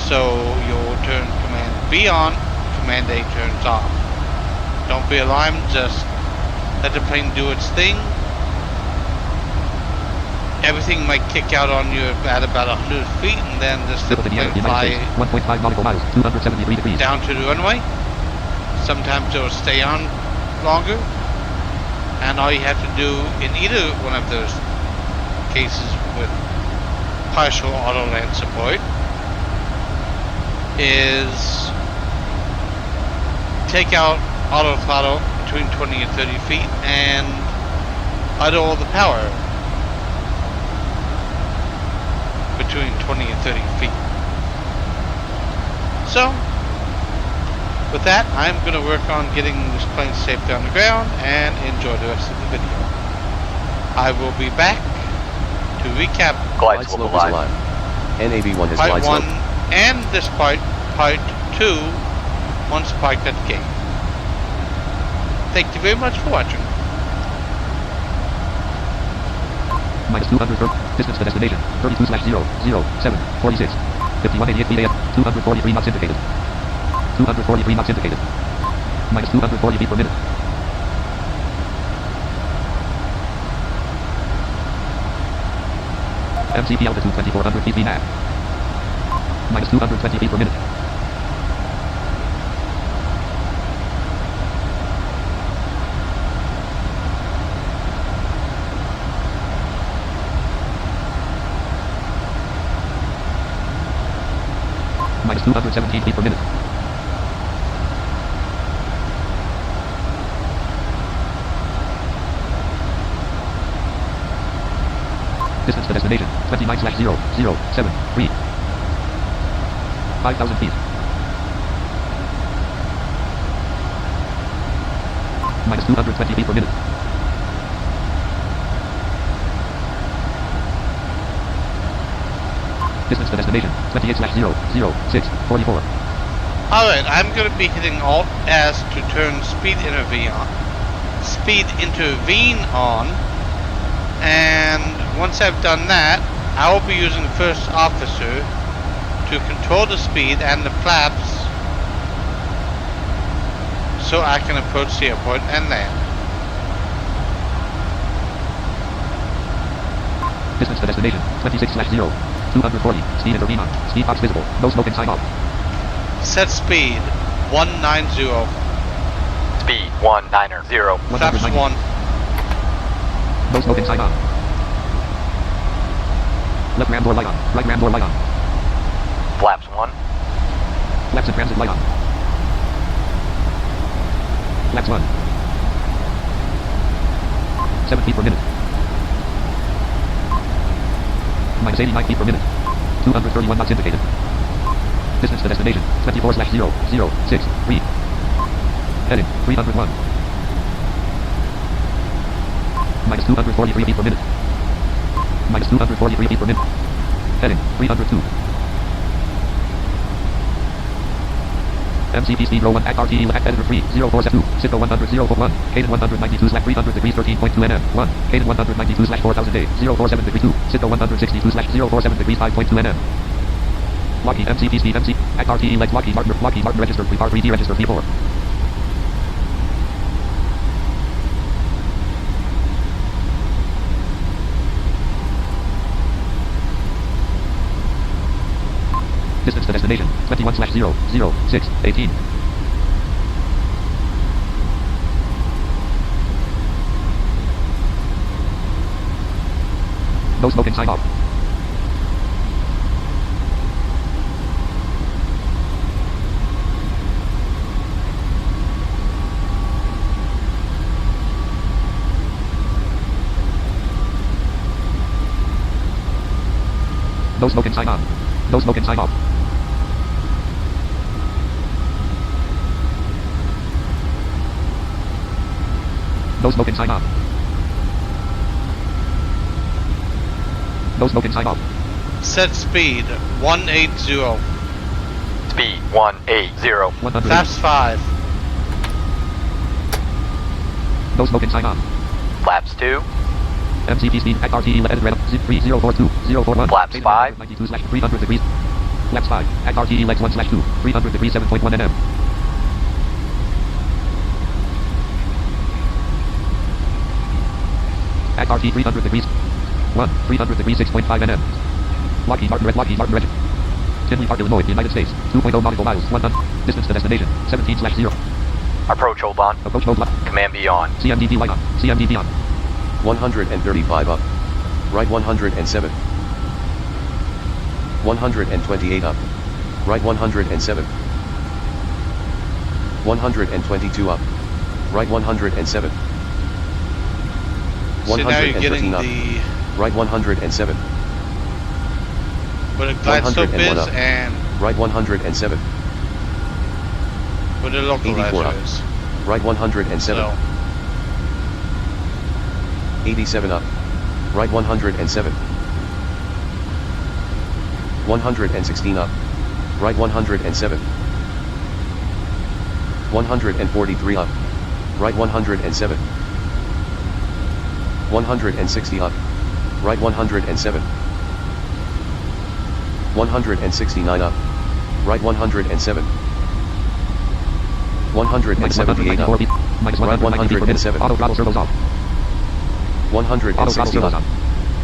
so you'll turn Command B on, Command A turns off. Don't be alarmed, just let the plane do its thing. everything might kick out on you at about 100 feet, and then just let Triple the Indiana, plane United fly States. 1.5 nautical miles. 273 degrees. down to the runway. Sometimes it'll stay on longer, and all you have to do in either one of those cases with partial auto land support is take out auto throttle between 20 and 30 feet and idle the power between 20 and 30 feet. So, with that, I'm going to work on getting this plane safe down the ground and enjoy the rest of the video. I will be back to recap Glide slope is alive. NAV1 has part glide 1 slope. and this part 2, once parked at the gate. Thank you very much for watching. Minus 200 distance to destination 32/007 46 5188 feet AM 243 knots indicated 243 knots indicated minus 240 feet per minute MCP altitude 2400 feet VNAV minus 220 feet per minute minus 217 feet per minute. Distance to destination, 29/007 5,000 feet. Minus 220 feet per minute. Distance to destination, 28/006 44. Alright, I'm going to be hitting Alt S to turn speed intervene on, and once I've done that, I will be using first officer to control the speed and the flaps so I can approach the airport and land. Distance to destination, 26/0 240. Speed intervene on. Speed box visible. No smoke and sign off. Set speed 190. Speed 190. Flaps 190. 1. No smoke and sign on. Left ram door light on. Right ram door light on. Flaps 1. Flaps and transit light on. Flaps 1. 7 feet per minute. Minus 89 feet per minute. 231 knots indicated. Distance to destination, 24/006 Heading, 301. Minus 243 feet per minute. Minus 243 feet per minute. Heading, 302. MCP speed row 1 at RTE left editor 3 0472 Cisco 100 041 Caden 192/300 degrees 13.2 nm 1 Caden 192/4000 day 047 degree 2 Cisco 162/047 degrees 5.2 nm Lockheed MCP speed MC at RTE legs Lockheed Martin registered 3 par 3D register 34 Distance to destination, 21/006 18. No smoke and sign off. No smoke and sign on. No smoke and sign off. No smoke and sign on. No smoke and sign off. Set speed 180. Speed 180. 100. Flaps 5. No smoke and sign on. Flaps 2. MCP speed at RTE edit red 3042 041. Flaps 5. 92/300 degrees. Flaps 5 at RTE legs 1/2 300 degrees 7.1 nm. At RT 300 degrees. 1, 300 degrees 6.5 nm. Lockheed Martin, Regiment. Tinley Park, Illinois, United States. 2.0 nautical miles, 100. Distance to destination, 17/0. Approach hold on. Approach mode left. Command beyond. CMDP light on. CMDP on. 135 up. Right 107. 128 up. Right 107. 122 up. Right 107. So now you're getting 113 up. the Right 107. what a glide slope 101 is up. and Right 107. what a 84 localizer up. is. Right 107. So 87 up. Right 107. 116 up. Right 107. 143 up. Right 107. 160 up. Right 107. 169 up. Right 107. 178 up. Minus Right 190 per minute. 107. Auto throttle turbos off. 160 up.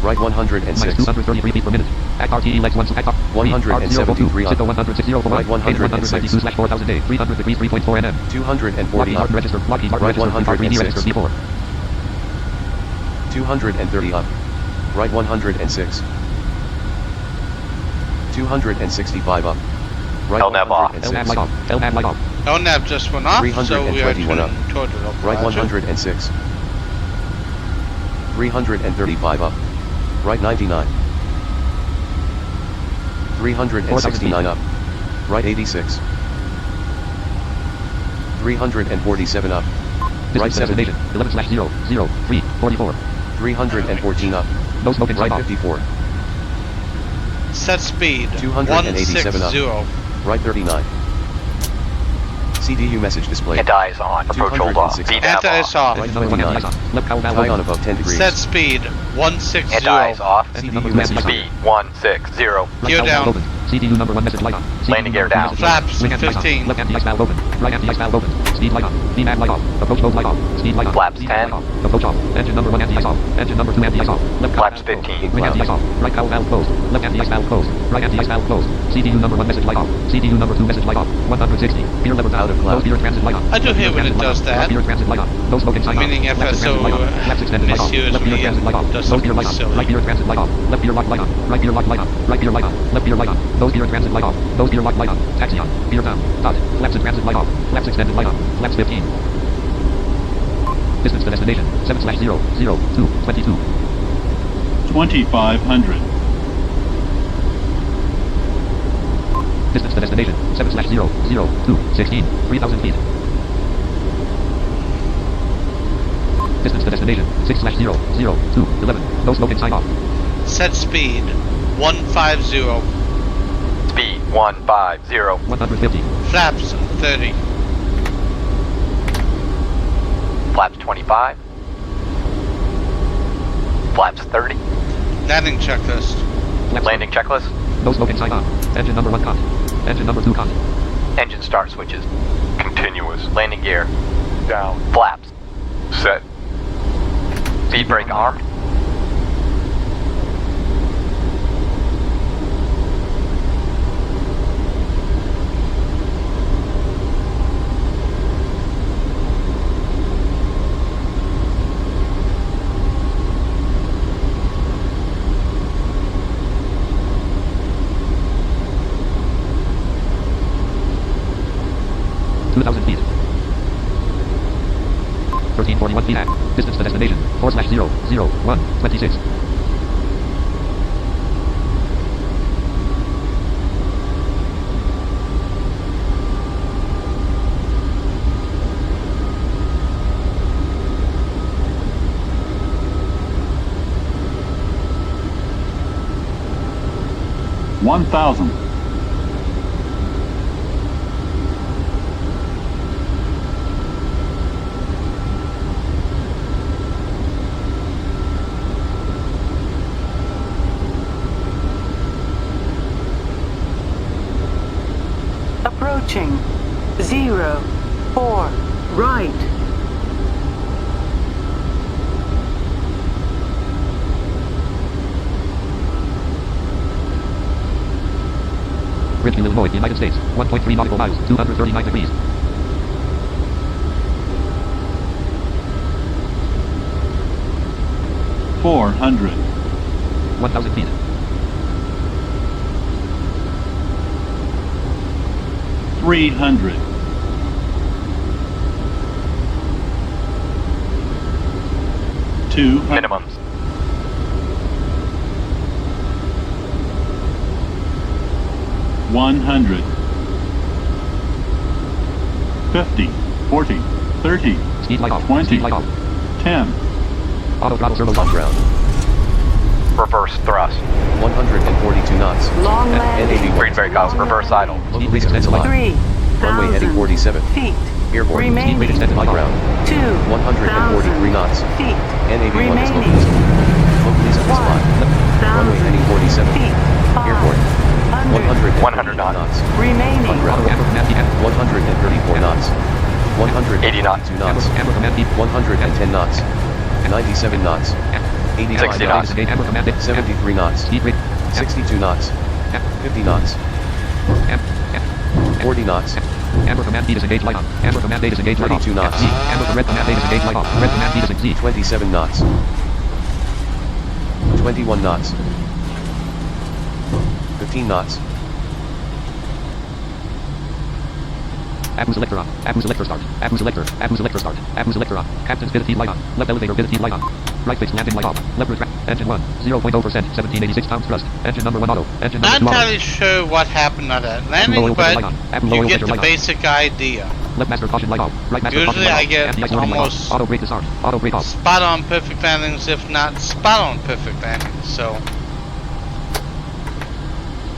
Right Minus 106. 233 feet per minute. Act RTE legs 1 act 173 up. Citgo 160 over Right 106. 192/4000 day. 300 degrees 3.4 nm. 240 Lockheed up. Martin register. Lockheed Martin Right register. Part 3D 106. register B4. 230 up. Right 106. 265 up. Right LNAV off. 106. LNAV light off. LNAV light off. LNAV just went off, so we are 321 up. turning toward the Right localizer. 106. 335 up. Right 99. 369 up. Right 86. 347 up. Right 70. Destination 11/00344. 314 up. No smoke inside Right off. 54. Set speed 287 up. 160. Right 39. CDU message display. Anti-is on. Approach hold off. 260. VNAV Anti-is off. off. Right Number 1 39. anti-ice on. Left cowl valve Tie on open. above 10 degrees. Set speed 160. Anti-is off. Engine CDU number message. message Speed 160. Right Gear cowl valve down. open. CDU number 1 message light on. CDU Landing gear number two down. message light on. Flaps Wing anti-ice on. 15. Left anti-ice valve open. Right anti-ice valve open. Speed light on. VMAG light off. Approach mode light off. Speed light on. Flaps Speed 10. light off. Approach off. Engine number 1 anti-ice off. Engine number 2 anti-ice off. Left cowl Flaps valve closed. 15. Wing anti-ice off. Right cowl valve closed. Left anti-ice valve closed. Right anti-ice valve closed. CDU number 1 message light off. CDU number 2 message light off. 160. Gear lever Out of down. cloud. Low speed transit light on. I do Left hate gear when it transit light does on. that. Left gear transit light on. No smoke inside off. Meaning Left gear FSO transit light on. Left extended light off. misuse Left gear me transit light off. does Low gear something light on. silly. Right gear transit light off. Left gear lock light on. Right gear lock light on. Right gear light on. Left gear light on. Low gear transit light off. Low gear lock light on. Taxi on. Gear down. Dot. Flaps and transit light off. Flaps extended light on. Flaps 15. Distance to destination 7/00222. 2500. Distance to destination 7/00216. 3000 feet. Distance to destination 6/00211. No smoking sign off. Set speed 150. Speed 150. 150. Flaps 30. Flaps 25. Flaps 30. Landing checklist. Flaps. Landing checklist. No smoking sign on. Engine number 1 con. Engine number 2 con. Engine start switches. Continuous. Landing gear. Down. Flaps. Set. Speed brake armed. feet. 1341 feet at. Distance to destination 4/00126. $1,000. Approaching. 04. Right. Bridgeview, Illinois, United States. 1.3 nautical miles, 239 degrees. $400. 1,000 feet. $300. 200. Minimums. $100. 50, 40, 30, Speed light off. 20, Speed light off. 10. Auto throttle servo On ground. Reverse thrust. 142 knots. Long landing. N81. Greenberry Golf. Reverse idle. Speed rate extended light. runway heading 3,000 47. feet. Speed Airborne. rate Remaining. extended On light off. ground. 143 knots. 2,000 feet. N81 is Remaining. locally supply. Runway heading 47. Feet. Airborne. 100. 100 knots. Remaining. On ground. Amber command beacon. 134 knots. 80 knots. 182 knots. Amber command beacon. 110 knots. 97 knots. 85 60 knots. knots. Amber command beacon. 73 knots. Speed rate. 62 knots. 50 knots. 40 knots. Amber command B disengage light on. Amber command A disengage light off. 32 knots. Z. Amber red command A disengage light off. Red command B disengage Z. 27 knots. 21 knots. 15 knots. Abu selector on. Abu selector start. Abu selector. Abu selector start. Abu selector on. Captain's fifth heat light on. Left elevator fifth heat light on. Right fixed landing light off. Left retract. Engine 1. 0.0%. 1786 pounds thrust. Engine number 1 auto. Engine number Not 2 auto. entirely sure what happened on that landing, but you get the basic idea. Left master caution light off. Right master caution Usually light I off. get Anti-ice warning light off. almost Auto brake disarm. Auto brake off. spot on perfect landings, if not spot on perfect landings, so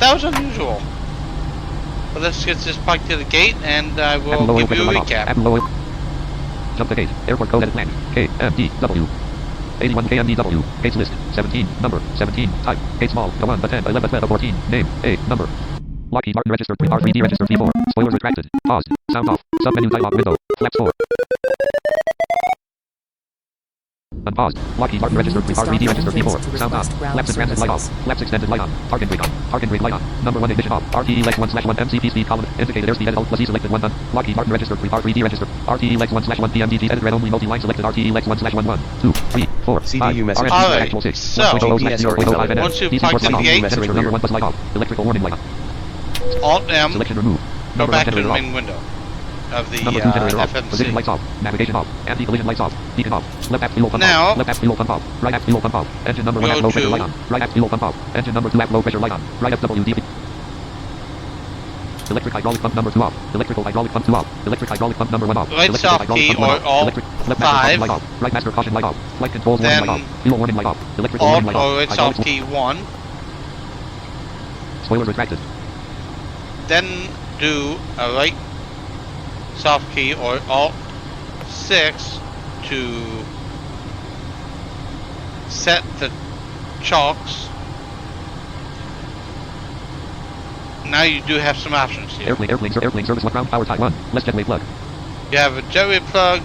that was unusual. But let's get this parked to the gate and I will Low oil give you a pressure light off. recap. Low oil. Jump the gate. Airport code edit land. KMDW. 81 KMDW. Gates list. 17. Number. 17. Type. Gate small. Go 1. 10. 11. 12. 14. Name. A. Number. Lockheed Martin registered. R3D registered. V4. Spoilers retracted. Paused. Sound off. Submenu dialog window. Flaps 4. Unpaused. Lockheed Martin registered. R3D registered. V4. Sound on. Flaps and transit light off. Flaps extended light on. Parking brake on. Parking brake light on. Number 1 ignition off. RTE legs 1/1 MCP speed column. Indicated airspeed edit alt plus E selected 1 done. Lockheed Martin registered. R3D registered. RTE legs 1/1 PMDG edit red only multi-line selected. RTE legs 1/1 1 2 3 4 CDU message. Alright, actual 6. so, 1.0/0.05 NF. once you DC park force in light the off. gate, Generator number 1 plus light off. Electrical warning light on. Alt M, Selection remove. go Number back 1 to the generator off. main window of the Number 2 generator off. Position FMC. lights off. Navigation off. Anti-collision lights off. Beacon off. Left aft fuel pump Now- off. Left aft fuel pump off. Right aft fuel pump off. Engine number 1 Go at low pressure to- light on. Right aft fuel pump off. Engine number 2 at low pressure light on. Right FWD. Electric hydraulic pump number 2 off. Electrical hydraulic pump 2 off. Electric hydraulic pump number 1 off. Right Electrical soft hydraulic key pump 1 or off. alt Electric left master caution 5. light off. Right master caution light off. Flight controls warning Then light off. Fuel warning light off. Electrical Alt warning light or off. right Hydraulic soft key 1. spoilers retracted. Then do a right soft key or alt 6 to set the chocks. Now you do have some options here. Airplane service one ground power type 1. Less jetway plug. You have a jetway plug,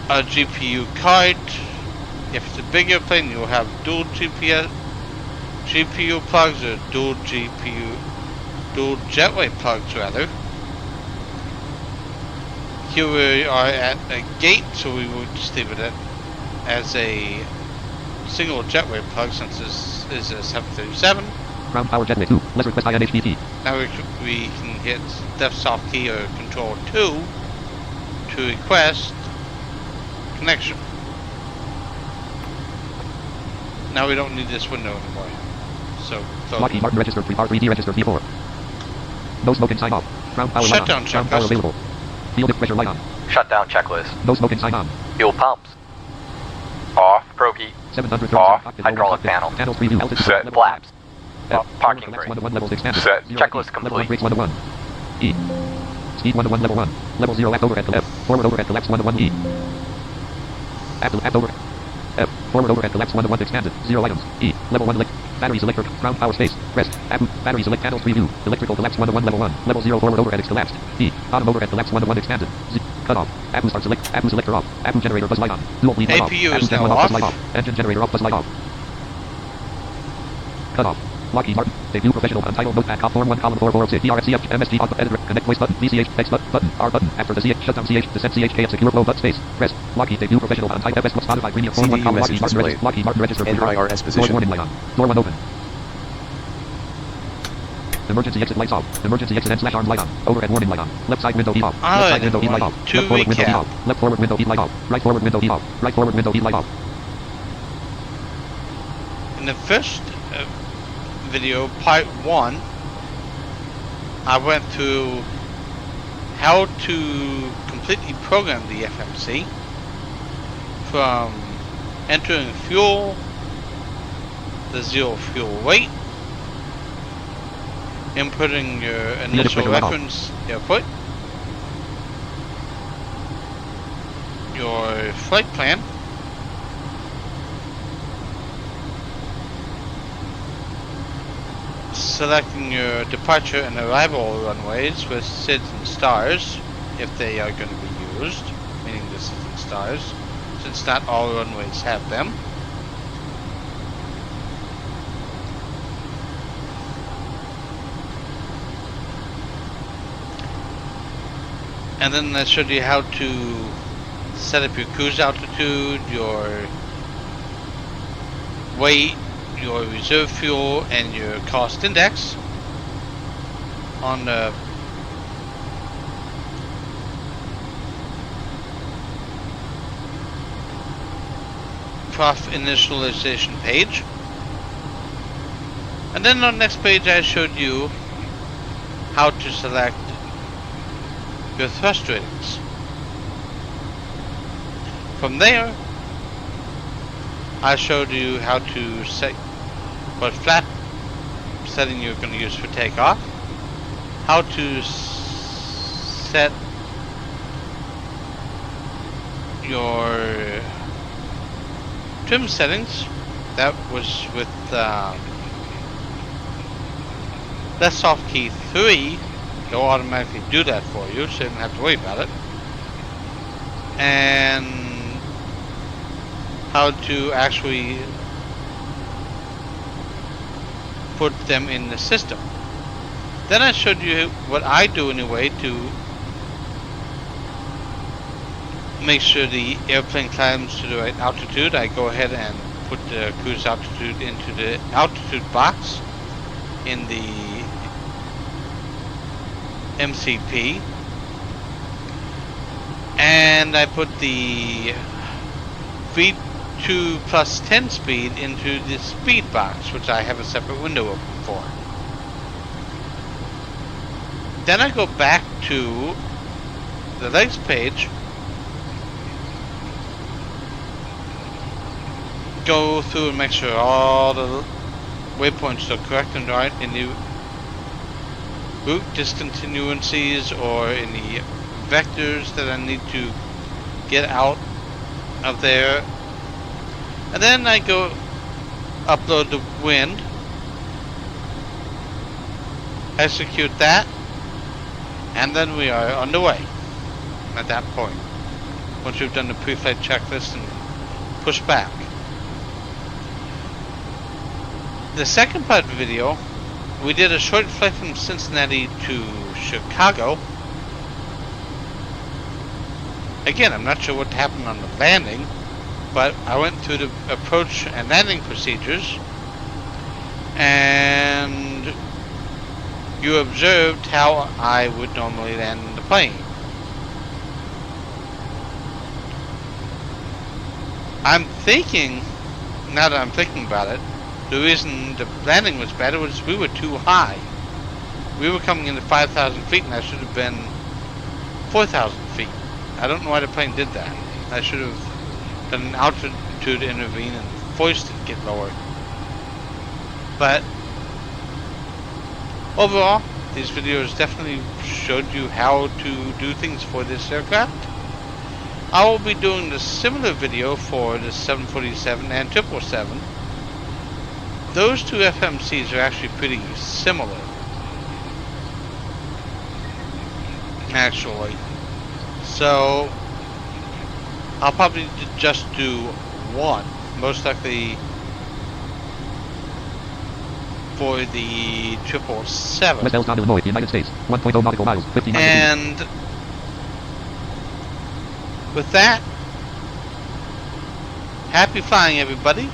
a GPU card. If it's a big airplane, you'll have dual GPU plugs or dual jetway plugs rather. Here we are at a gate, so we will just leave it as a single jetway plug since this is a 737. Ground power jetway 2. Let's request INHPP. Now we can hit left soft key or control 2 to request connection. Now we don't need this window anymore. So Lockheed Martin registered. R3D registered. V4. No smoking sign off. Ground power light on. Shutdown Ground power checklist. available. Field pressure light on. Shutdown checklist. No smoking sign on. Fuel pumps. Off. Pro key. 700 Off. cockpit, Hydraulic cockpit. panel. Panels preview. Altitude. Set. Level Flaps. F. Parking Collapse brake. 1 to 1 levels expanded. Set. 0 Checklist Level 1 complete. brakes 1 to 1. E. Speed 1 to 1 level 1. Level 0 aft overhead to left. Forward overhead collapse 1 to 1 E. Aft over. F. Forward overhead collapse 1 to 1 expanded. 0 items. E. Level 1 elect. Batteries electric. Ground power space. Rest. App. Batteries select panels preview. Electrical collapse 1 to 1 level 1. Level 0 forward overhead is collapsed. E. Bottom overhead collapse 1 to 1 expanded. Z. Cut off. App start select. App selector off. App generator buzz light on. Dual bleed light off. APU App is gen now 1 off. Buzz off. light off. Engine generator off. Buzz light off. Cut off. Lockheed Martin. Debut professional untitled notepad cop form 1 column 446 DRCF MSG editor connect voice button VCH text button R button after the CH shutdown CH descent CHK and secure flow but space press Lockheed debut professional untitled FS Spotify premium form 1 CDU column message Lockheed Martin register Enter IRS Floor position. warning light on. Floor 1 open. Emergency exit lights off. Emergency exit and slash arms light on. Overhead warning light on. Left side window heat off. Left side window heat light off. To Left forward window heat recap. off. Left forward window heat light off. Right forward window heat off. Right forward window heat light off. In the first video, part 1, I went through how to completely program the FMC from entering fuel, the zero fuel weight, inputting your initial reference input, your flight plan, selecting your departure and arrival runways with SIDS and stars, if they are going to be used, meaning the SIDS and stars, since not all runways have them. And then I showed you how to set up your cruise altitude, your weight, your reserve fuel, and your cost index on the prof initialization page. And then on the next page I showed you how to select your thrust ratings. From there, I showed you how to set what flap setting you're going to use for takeoff, how to set your trim settings. That was with left soft key 3. It'll automatically do that for you, so you don't have to worry about it. And how to actually put them in the system. Then I showed you what I do anyway to make sure the airplane climbs to the right altitude. I go ahead and put the cruise altitude into the altitude box in the MCP, and I put the V2 plus 10 speed into the speed box, which I have a separate window open for. Then I go back to the legs page, go through and make sure all the waypoints are correct and right in the route discontinuancies or any vectors that I need to get out of there. And then I go upload the wind, execute that, and then we are on the way at that point. Once we've done the pre-flight checklist and push back. The second part of the video, we did a short flight from Cincinnati to Chicago. Again, I'm not sure what happened on the landing, but I went through the approach and landing procedures, and you observed how I would normally land the plane. I'm thinking, now that I'm thinking about it, the reason the landing was bad was we were too high. We were coming into 5,000 feet and I should have been 4,000 feet. I don't know why the plane did that. I should have done an altitude intervene and forced it to get lower. But overall, these videos definitely showed you how to do things for this aircraft. I will be doing a similar video for the 747 and 777. Those two FMCs are actually pretty similar, actually. So I'll probably just do one. Most likely for the 777. West Elstown, Illinois, United States. 1.0 nautical miles, 59 degrees. And with that, happy flying, everybody.